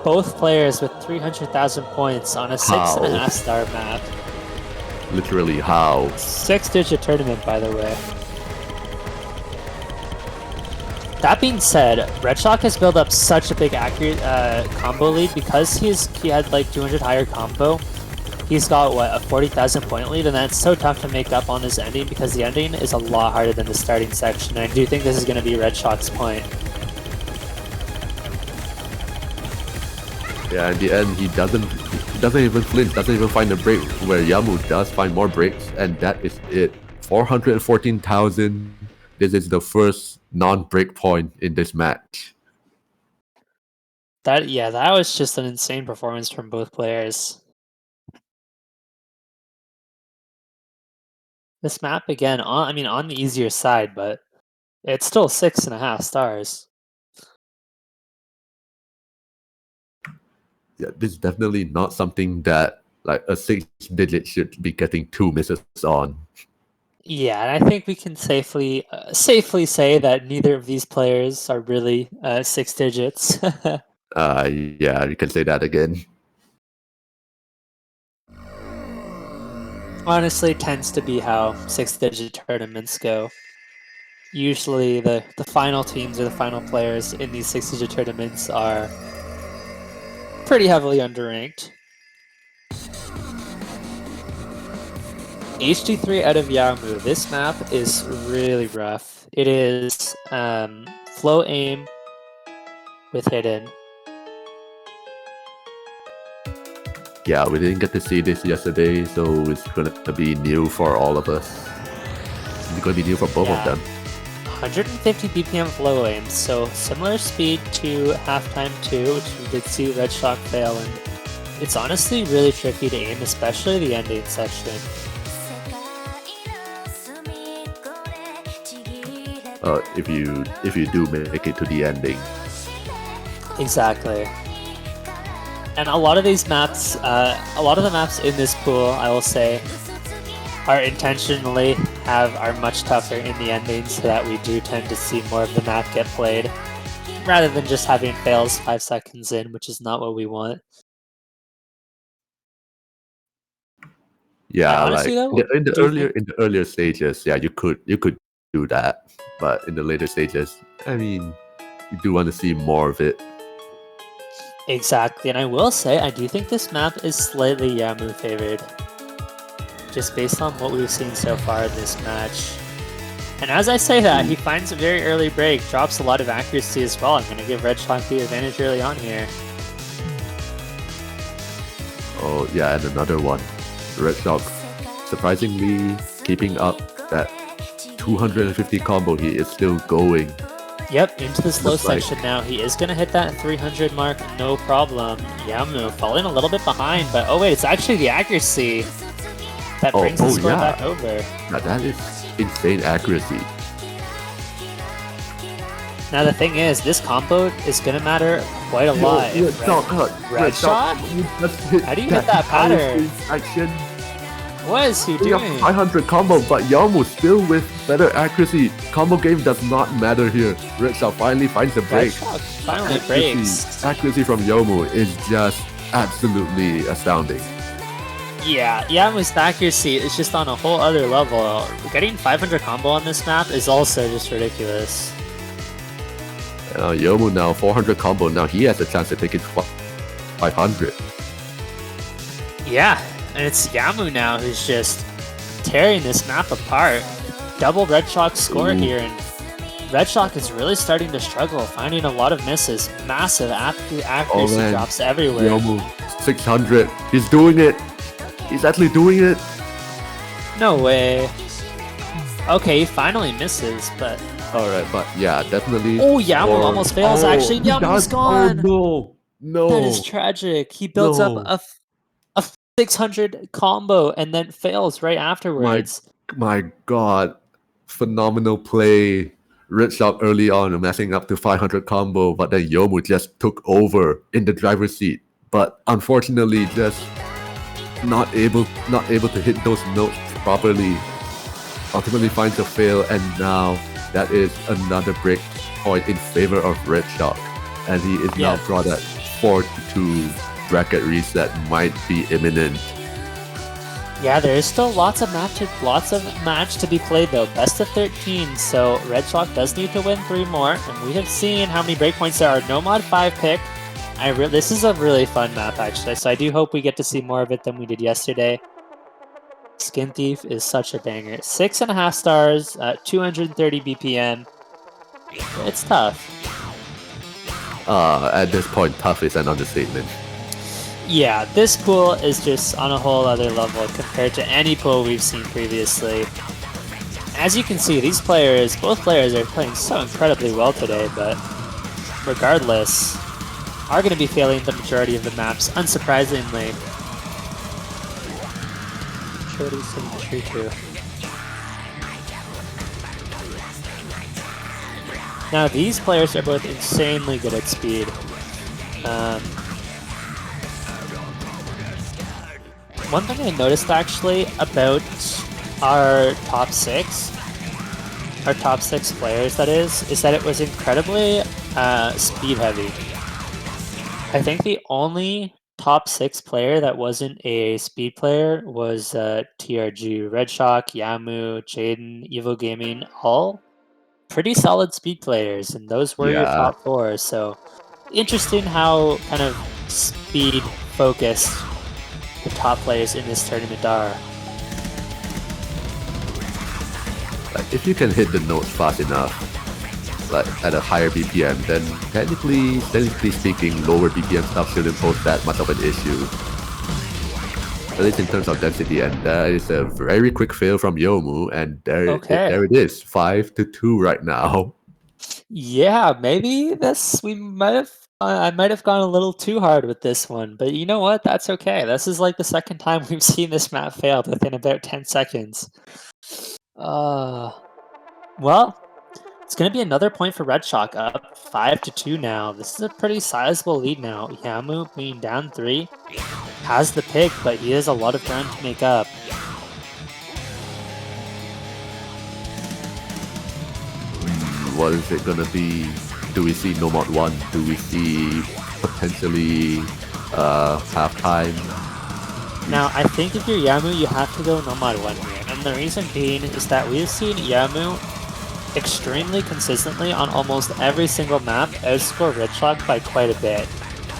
both players with 300,000 points on a 6.5 star map. Literally, how? 6-digit tournament, by the way. That being said, Redshock has built up such a big accurate combo lead because he had like 200 higher combo. He's got what, a 40,000 point lead, and that's so tough to make up on his ending because the ending is a lot harder than the starting section. I do think this is going to be Redshock's point. Yeah, in the end, he doesn't even flinch, doesn't even find a break, where Yowmoo does find more breaks, and that is it. 414,000. This is the first non-break point in this match. That was just an insane performance from both players. This map again, on the easier side, but it's still 6.5 stars. Yeah, this is definitely not something that like a 6-digit should be getting 2 misses on. Yeah, and I think we can safely say that neither of these players are really 6 digits. Yeah, you can say that again. Honestly, tends to be how 6-digit tournaments go. Usually the final teams or the final players in these 6-digit tournaments are pretty heavily underranked. HD3 out of Yowmoo. This map is really rough. It is flow aim with hidden. Yeah, we didn't get to see this yesterday, so it's gonna be new for all of us. It's gonna be new for both of them. 150 BPM flow aim, so similar speed to halftime 2, which we did see Redshock fail, and it's honestly really tricky to aim, especially the ending section. If you do make it to the ending. Exactly. And a lot of these maps, a lot of the maps in this pool, I will say, are much tougher in the ending, so that we do tend to see more of the map get played, rather than just having fails 5 seconds in, which is not what we want. Yeah, honestly, like though, in the earlier stages, yeah, you could do that, but in the later stages, I mean, you do want to see more of it. Exactly, and I will say, I do think this map is slightly Yowmoo favored, just based on what we've seen so far in this match. And as I say that, he finds a very early break, drops a lot of accuracy as well. I'm going to give Redshock the advantage early on here. Oh yeah, and another one. Redshock, surprisingly keeping up that 250 combo, he is still going. Yep, into the slow section now. He is going to hit that 300 mark, no problem. Yowmoo falling a little bit behind, but oh wait, it's actually the accuracy that brings the score back over. Now that is insane accuracy. Now the thing is, this combo is going to matter quite a lot. Redshock? How do you hit that pattern? Action. What is he doing? 500 combo, but Yowmoo still with better accuracy. Combo game does not matter here. Redshock finally finds the break. Redshock finally breaks. Accuracy from Yowmoo is just absolutely astounding. Yeah, Yowmoo's accuracy is just on a whole other level. Getting 500 combo on this map is also just ridiculous. Yowmoo now 400 combo. Now he has a chance to take it to 500. Yeah. And it's Yowmoo now who's just tearing this map apart. Double Redshock score here, and Redshock is really starting to struggle, finding a lot of misses. Massive accuracy drops everywhere. Yowmoo, 600. He's doing it. He's actually doing it. No way. Okay, he finally misses, but... Alright, but yeah, definitely... Oh, Yowmoo almost fails, actually. Yowmoo's gone! Oh, no. That is tragic. He builds up a 600 combo and then fails right afterwards. My god. Phenomenal play. Redshock early on messing up to 500 combo, but then Yowmoo just took over in the driver's seat. But unfortunately, just not able to hit those notes properly. Ultimately finds a fail, and now that is another break point in favor of Redshock. And he is now brought at 4-2 bracket reset might be imminent. Yeah, there is still lots of match to be played though. Best of 13, so Redshock does need to win 3 more, and we have seen how many breakpoints there are. No mod 5 pick. This is a really fun map actually, so I do hope we get to see more of it than we did yesterday. Skin Thief is such a banger. 6.5 stars, 230 BPM. It's tough. At this point, tough is an understatement. Yeah, this pool is just on a whole other level compared to any pool we've seen previously. As you can see, both players are playing so incredibly well today, but regardless, are going to be failing the majority of the maps, unsurprisingly. Now these players are both insanely good at speed. One thing I noticed actually about our top six players that is that it was incredibly speed heavy. I think the only top 6 player that wasn't a speed player was TRG. Redshock, Yowmoo, Jaden, Evo Gaming, all pretty solid speed players, and those were your top 4. So interesting how kind of speed focused the top players in this tournament are. Like, if you can hit the notes fast enough, like at a higher BPM, then technically speaking, lower BPM stuff shouldn't pose that much of an issue. At least in terms of density, and that is a very quick fail from Yowmoo, and there it is, 5-2 right now. Yeah, maybe I might have gone a little too hard with this one, but you know what? That's okay. This is like the second time we've seen this map failed within about 10 seconds. Well, it's going to be another point for Redshock, up 5-2 now. This is a pretty sizable lead now. Yowmoo being down 3, has the pick, but he has a lot of ground to make up. What is it gonna be? Do we see No Mod 1? Do we see potentially halftime? Now, I think if you're Yowmoo, you have to go No Mod 1 here. And the reason being is that we've seen Yowmoo extremely consistently on almost every single map outscore Redshock by quite a bit.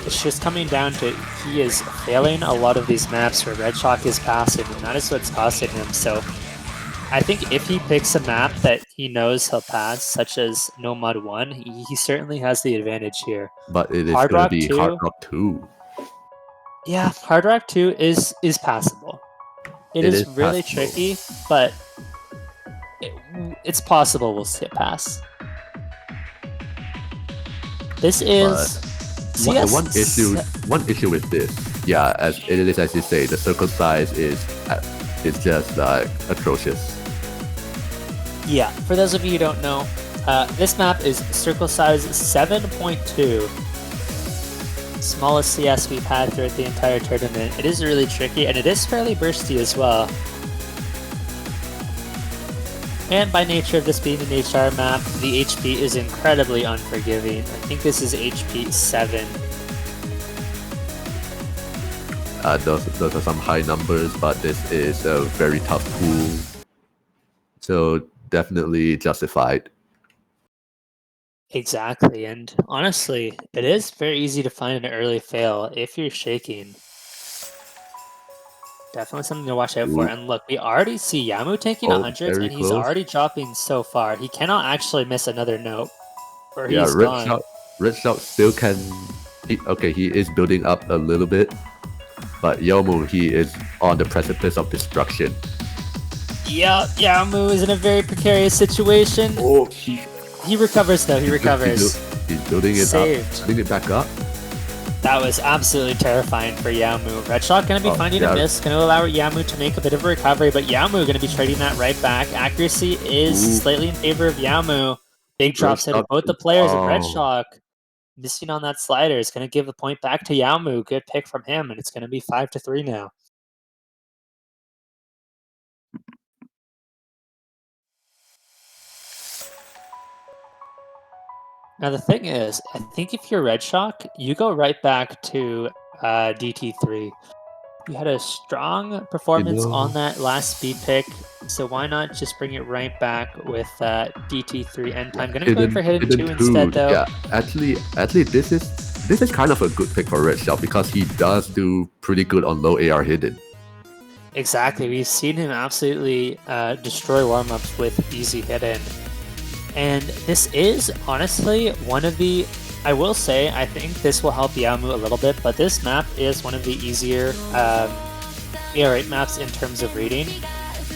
It's just coming down to he is failing a lot of these maps where Redshock is passing, and that is what's costing him. So I think if he picks a map that he knows he'll pass, such as No Mod 1, he certainly has the advantage here. But it is going to be Hard Rock 2. Yeah, Hard Rock 2 is passable. It is really passable. tricky, but it's possible we'll see it pass. This is one issue with this. Yeah, as it is as you say, the circle size is just atrocious. Yeah, for those of you who don't know, this map is circle size 7.2. Smallest CS we've had throughout the entire tournament. It is really tricky, and it is fairly bursty as well. And by nature of this being an HR map, the HP is incredibly unforgiving. I think this is HP 7. Those are some high numbers, but this is a very tough pool. So definitely justified. Exactly, and honestly, it is very easy to find an early fail if you're shaking. Definitely something to watch out for. And look, we already see Yowmoo taking 100s, and he's already dropping so far. He cannot actually miss another note, or he's gone. Redshock still can... he is building up a little bit, but Yowmoo, he is on the precipice of destruction. Yeah, Yowmoo is in a very precarious situation. Oh, he recovers though, he recovers. He's building it up, building it back up. That was absolutely terrifying for Yowmoo. Redshock going to be finding a miss, going to allow Yowmoo to make a bit of a recovery, but Yowmoo going to be trading that right back. Accuracy is slightly in favor of Yowmoo. Big drops out of both the players, and Redshock missing on that slider is going to give the point back to Yowmoo. Good pick from him, and it's going to be 5-3 now. Now the thing is, I think if you're Redshock, you go right back to DT3. You had a strong You performance on know, that last speed pick, so why not just bring it right back with DT3 end time? Gonna go in for Hidden hidden 2 instead two. though. Yeah, actually, this is kind of a good pick for Red Shell because he does do pretty good on low AR hidden. Exactly, we've seen him absolutely destroy warmups with easy hidden. And this is honestly one of the, I will say, I think this will help Yowmoo a little bit, but this map is one of the easier AR8 maps in terms of reading.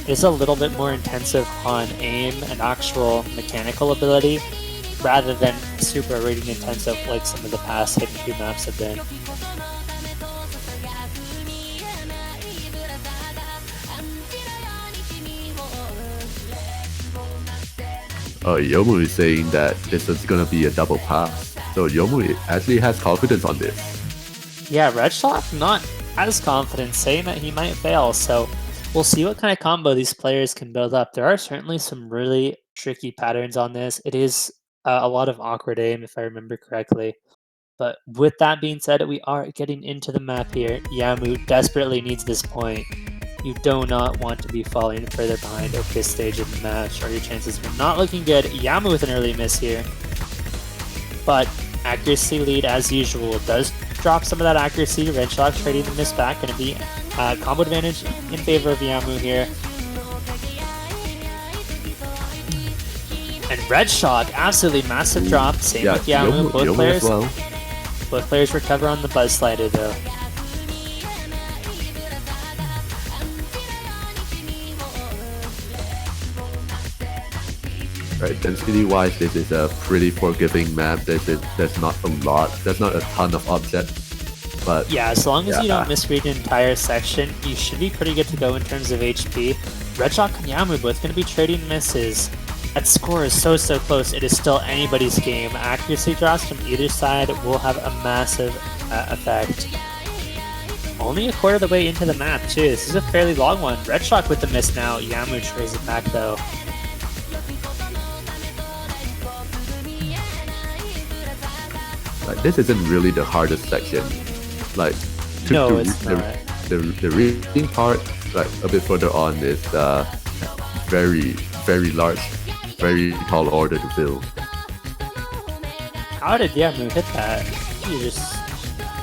It's a little bit more intensive on aim and actual mechanical ability, rather than super rating intensive like some of the past Hidden 2 maps have been. Yowmoo is saying that this is gonna be a double pass. So Yowmoo actually has confidence on this. Yeah, Redshock not as confident, saying that he might fail, so we'll see what kind of combo these players can build up. There are certainly some really tricky patterns on this. It is a lot of awkward aim, if I remember correctly. But with that being said, we are getting into the map here. Yowmoo desperately needs this point. You do not want to be falling further behind at this stage of the match, or your chances are not looking good. Yowmoo with an early miss here. But accuracy lead as usual does drop some of that accuracy. Redshock trading the miss back. Going to be combo advantage in favor of Yowmoo here. And Redshock, absolutely massive drop. Same with Yowmoo. Both players recover on the Buzz Slider though. Right, density-wise, this is a pretty forgiving map. There's not a lot. There's not a ton of objects, but yeah, as long as you don't misread an entire section, you should be pretty good to go in terms of HP. Redshock and Yowmoo both going to be trading misses. That score is so close. It is still anybody's game. Accuracy drops from either side will have a massive effect. Only a quarter of the way into the map too. This is a fairly long one. Redshock with the miss now. Yowmoo trades it back though. like this isn't really the hardest section. Like it's not. The reading part, like a bit further on, is very large, very tall order to fill. How did Yowmoo hit that?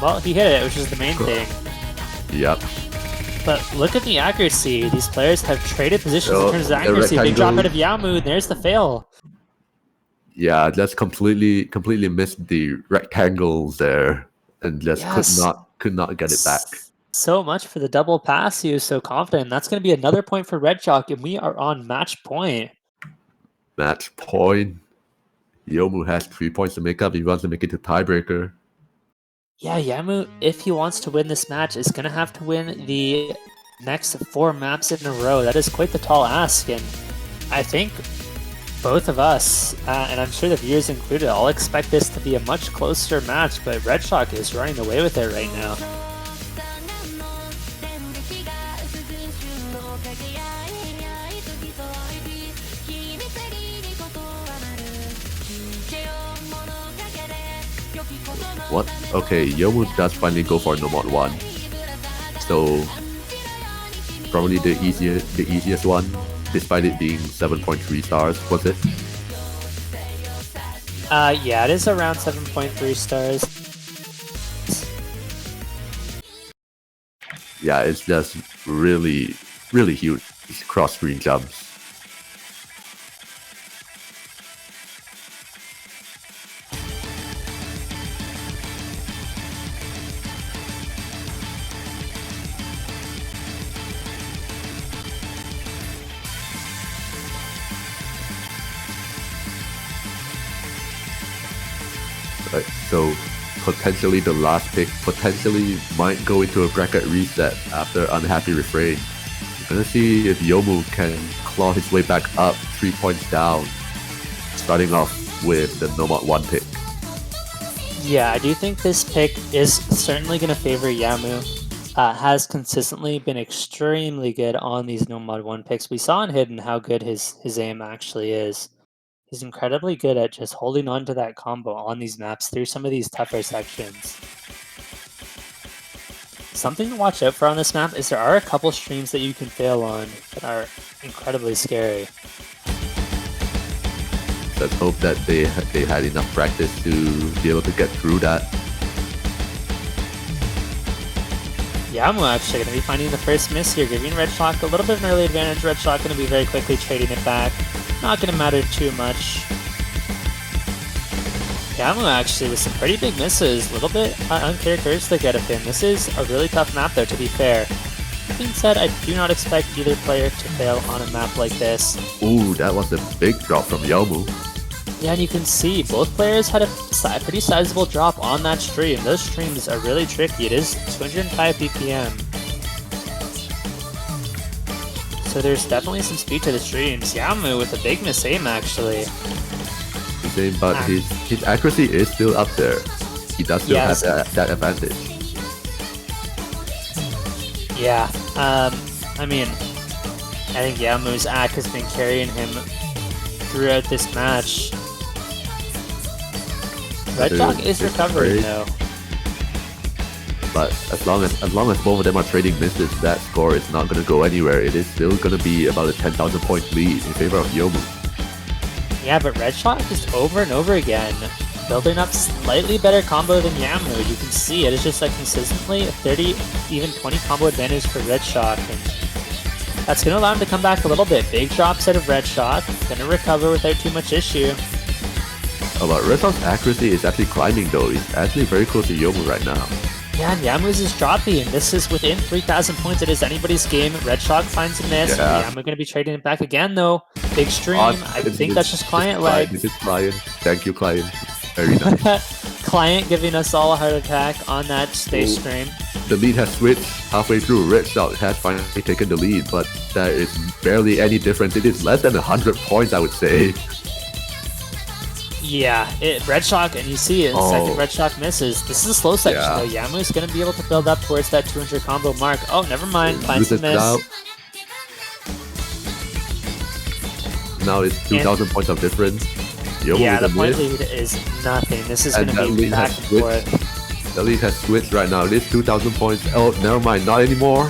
Well, he hit it, which is the main thing. Yep. But look at the accuracy. These players have traded positions in terms of accuracy. Big drop out of Yowmoo, and there's the fail. Yeah, just completely missed the rectangles there, and just could not get it back. So much for the double pass. He was so confident. That's going to be another point for Redshock, and we are on match point. Match point. Yowmoo has 3 points to make up. He wants to make it to tiebreaker. Yeah, Yowmoo, if he wants to win this match, is going to have to win the next 4 maps in a row. That is quite the tall ask, and I think both of us, and I'm sure the viewers included, all expect this to be a much closer match, but Redshock is running away with it right now. What? Okay, Yowmoo does finally go for no mod 1. So probably the easiest one, despite it being 7.3 stars, was it? Yeah, it is around 7.3 stars. Yeah, it's just really huge cross-screen jumps. Right, so potentially the last pick potentially might go into a bracket reset after unhappy refrain. We're gonna see if Yowmoo can claw his way back up 3 points down, starting off with the no mod 1 pick. Yeah, I do think this pick is certainly going to favor Yowmoo. Has consistently been extremely good on these no mod 1 picks. We saw in Hidden how good his aim actually is. He's incredibly good at just holding on to that combo on these maps through some of these tougher sections. Something to watch out for on this map is there are a couple streams that you can fail on that are incredibly scary. Let's hope that they had enough practice to be able to get through that. Yowmoo actually going to be finding the first miss here, giving Redshock a little bit of an early advantage. Redshock going to be very quickly trading it back. Not going to matter too much. Yowmoo actually with some pretty big misses, a little bit uncharacteristic out of him. This is a really tough map though, to be fair. That being said, I do not expect either player to fail on a map like this. Ooh, that was a big drop from Yowmoo. Yeah, and you can see both players had a pretty sizable drop on that stream. Those streams are really tricky. It is 205 BPM. So there's definitely some speed to the streams. Yowmoo with a big miss aim actually. But his accuracy is still up there. He does still have that advantage. Yeah, I mean, I think Yowmoo's act has been carrying him throughout this match. Redshock is recovering though. But as long as both of them are trading misses, that score is not going to go anywhere. It is still going to be about a 10,000 point lead in favor of Yowmoo. Yeah, but Redshock just over and over again, building up slightly better combo than Yowmoo. You can see it is just like consistently a 30, even 20 combo advantage for Redshock, and that's going to allow him to come back a little bit. Big drops out of Redshock, going to recover without too much issue. Oh, but Redshock's accuracy is actually climbing though. He's actually very close to Yowmoo right now. Yeah, and Yowmoo's is dropping, and this is within 3,000 points. It is anybody's game. Redshock finds a miss. Yeah. Yowmoo going to be trading it back again, though. Big stream. I think that's just client lag. This is client. Thank you, client. Very nice. Client giving us all a heart attack on that space stream. The lead has switched halfway through. Redshock has finally taken the lead, but there is barely any difference. It is less than 100 points, I would say. Yeah, Redshock, and you see it in second Redshock misses. This is a slow section though. Yowmoo's going to be able to build up towards that 200 combo mark. Oh, never mind. Finds the miss. Now it's 2,000 points of difference. Yowmoo the point lead is nothing. This is going to be back and forth. The lead has switched right now. It is 2,000 points. Oh, never mind. Not anymore.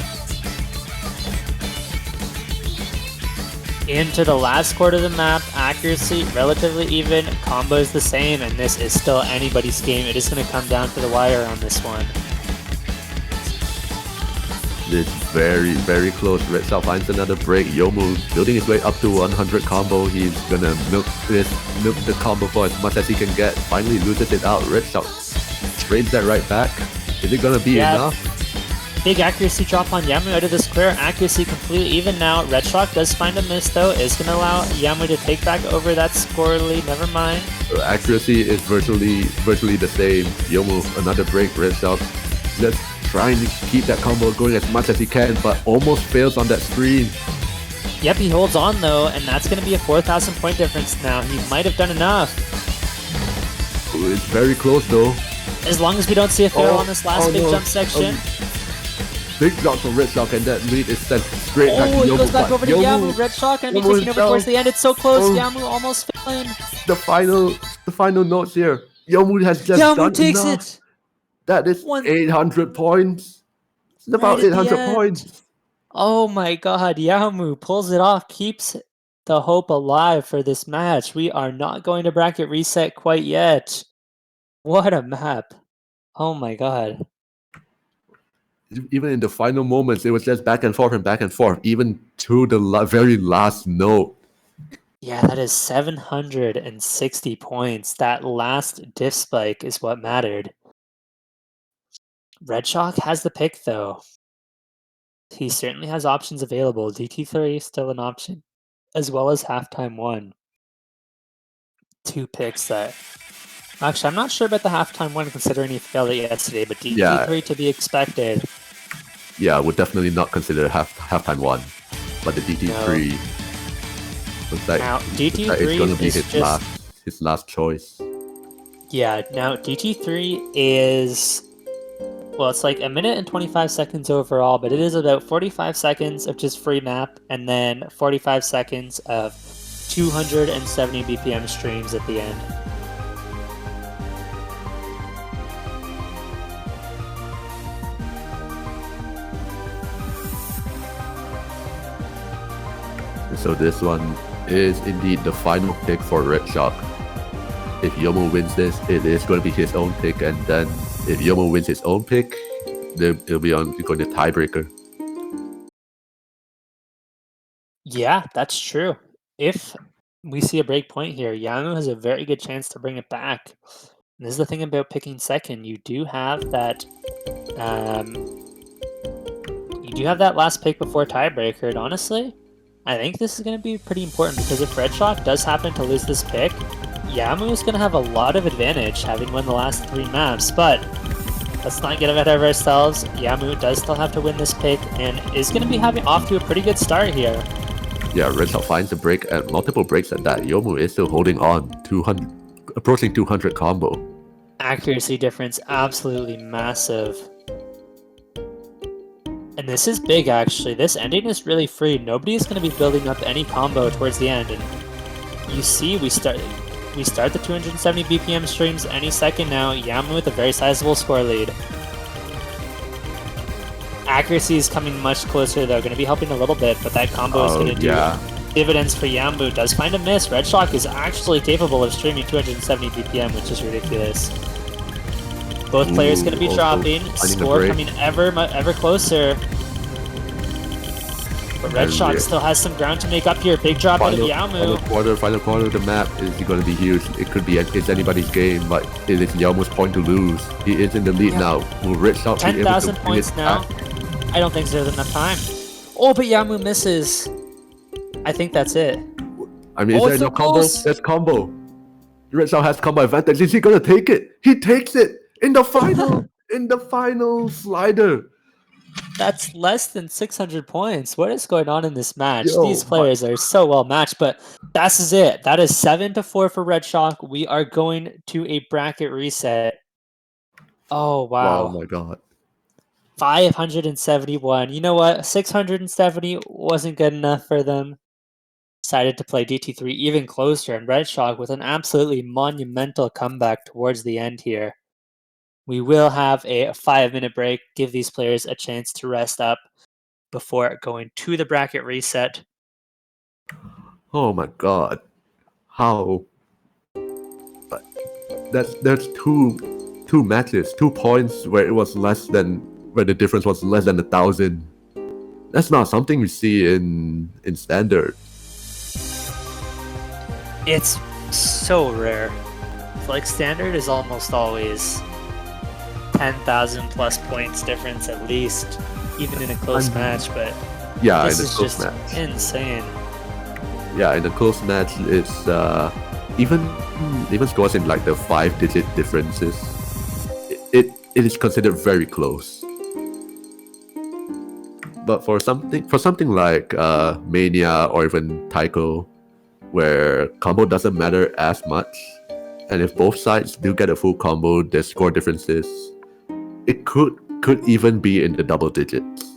Into the last quarter of the map, accuracy relatively even, combos the same, and this is still anybody's game. It is going to come down to the wire on this one. It's very, very close. Redshock finds another break. Yowmoo building his way up to 100 combo. He's gonna milk the combo for as much as he can get. Finally loses it out. Redshock trades that right back. Is it gonna be enough? Big accuracy drop on Yowmoo out of the square. Accuracy completely even now. Redshock does find a miss though. Is going to allow Yowmoo to take back over that score lead. Never mind. Accuracy is virtually the same. Yowmoo another break. Redshock just trying to keep that combo going as much as he can, but almost fails on that stream. Yep, he holds on though, and that's going to be a 4,000 point difference now. He might have done enough. It's very close though. As long as we don't see a fail on this last big jump section. Big drop from Redshock, and that lead is sent straight back to Yowmoo. It goes back over to Yowmoo. Redshock and be taking over towards the end. It's so close. Yowmoo almost failing. The final notes here. Yowmoo has just done takes enough. It. That is 800 points. It's about 800 points. Oh my god, Yowmoo pulls it off, keeps the hope alive for this match. We are not going to bracket reset quite yet. What a map. Oh my god. Even in the final moments, it was just back and forth, even to the very last note. Yeah, that is 760 points. That last diff spike is what mattered. Redshock has the pick, though. He certainly has options available. DT3 is still an option, as well as halftime 1. 2 picks that... Actually, I'm not sure about the halftime 1 considering he failed it yesterday, but DT3 to be expected. Yeah, I would definitely not consider halftime 1. But the DT3 looks like, now, DT3 it's going to be is his last choice. Yeah, now DT3 is... Well, it's like 1 minute and 25 seconds overall, but it is about 45 seconds of just free map, and then 45 seconds of 270 BPM streams at the end. So this one is indeed the final pick for Redshock. If Yowmoo wins this, it is going to be his own pick, and then if Yowmoo wins his own pick, then it'll be going to tiebreaker. Yeah, that's true. If we see a break point here, Yowmoo has a very good chance to bring it back. And this is the thing about picking second. You do have that last pick before tiebreaker, and honestly, I think this is going to be pretty important because if Redshock does happen to lose this pick, Yowmoo is going to have a lot of advantage having won the last 3 maps, but let's not get ahead of ourselves. Yowmoo does still have to win this pick and is going to be having off to a pretty good start here. Yeah, Redshock finds a break and multiple breaks at that. Yowmoo is still holding on, approaching 200 combo. Accuracy difference absolutely massive. And this is big, actually. This ending is really free. Nobody is going to be building up any combo towards the end. And you see, we start the 270 BPM streams any second now. Yowmoo with a very sizable score lead. Accuracy is coming much closer, though. Going to be helping a little bit, but that combo is going to do dividends for Yowmoo. Does find a miss. Redshock is actually capable of streaming 270 BPM, which is ridiculous. Both players going to be dropping. Score coming ever closer. But Redshock still has some ground to make up here. Big drop out of Yowmoo. Final quarter of the map is going to be huge. It could be it's anybody's game, but it is Yowmoo's point to lose. He is in the lead now. Will Redshock 10,000 points now? I don't think there's enough time. Oh, but Yowmoo misses. I think that's it. I mean, is there no combo? There's combo. Redshock has combo advantage. Is he going to take it? He takes it in the final. In the final slider. That's less than 600 points. What is going on in this match? These players are so well matched, but that is it. That is 7-4 for Redshock. We are going to a bracket reset. Oh, wow. Oh, my God. 571. You know what? 670 wasn't good enough for them. Decided to play DT3 even closer, and Redshock with an absolutely monumental comeback towards the end here. We will have a 5-minute break, give these players a chance to rest up before going to the bracket reset. Oh my God. How? That's two matches, 2 points where it was less than, where the difference was less than 1,000. That's not something we see in standard. It's so rare. Like standard is almost always 10,000 plus points difference at least, even in a close match, but yeah, this in a is close just match. Insane. Yeah, in a close match, it's even scores in like the 5-digit differences. It is considered very close. But for something like Mania or even Taiko, where combo doesn't matter as much, and if both sides do get a full combo, their score differences, it could even be in the double digits.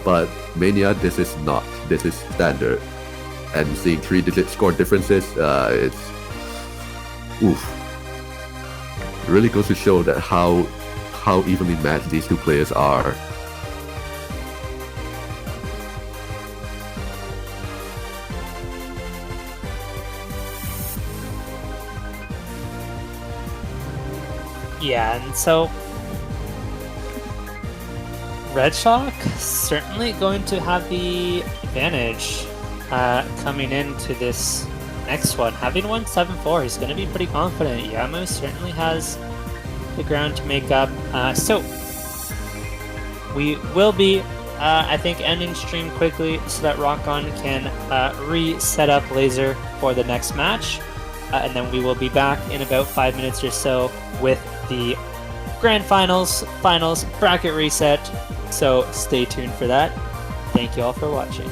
But Mania, this is not. This is standard. And seeing 3-digit score differences, it's oof. It really goes to show that how evenly matched these two players are. Yeah, and so Redshock certainly going to have the advantage coming into this next one. Having won 7-4, he's going to be pretty confident. Yowmoo certainly has the ground to make up. So we will be, I think, ending stream quickly so that RockOn can reset up Laser for the next match. And then we will be back in about 5 minutes or so with the grand finals bracket reset. So stay tuned for that. Thank you all for watching.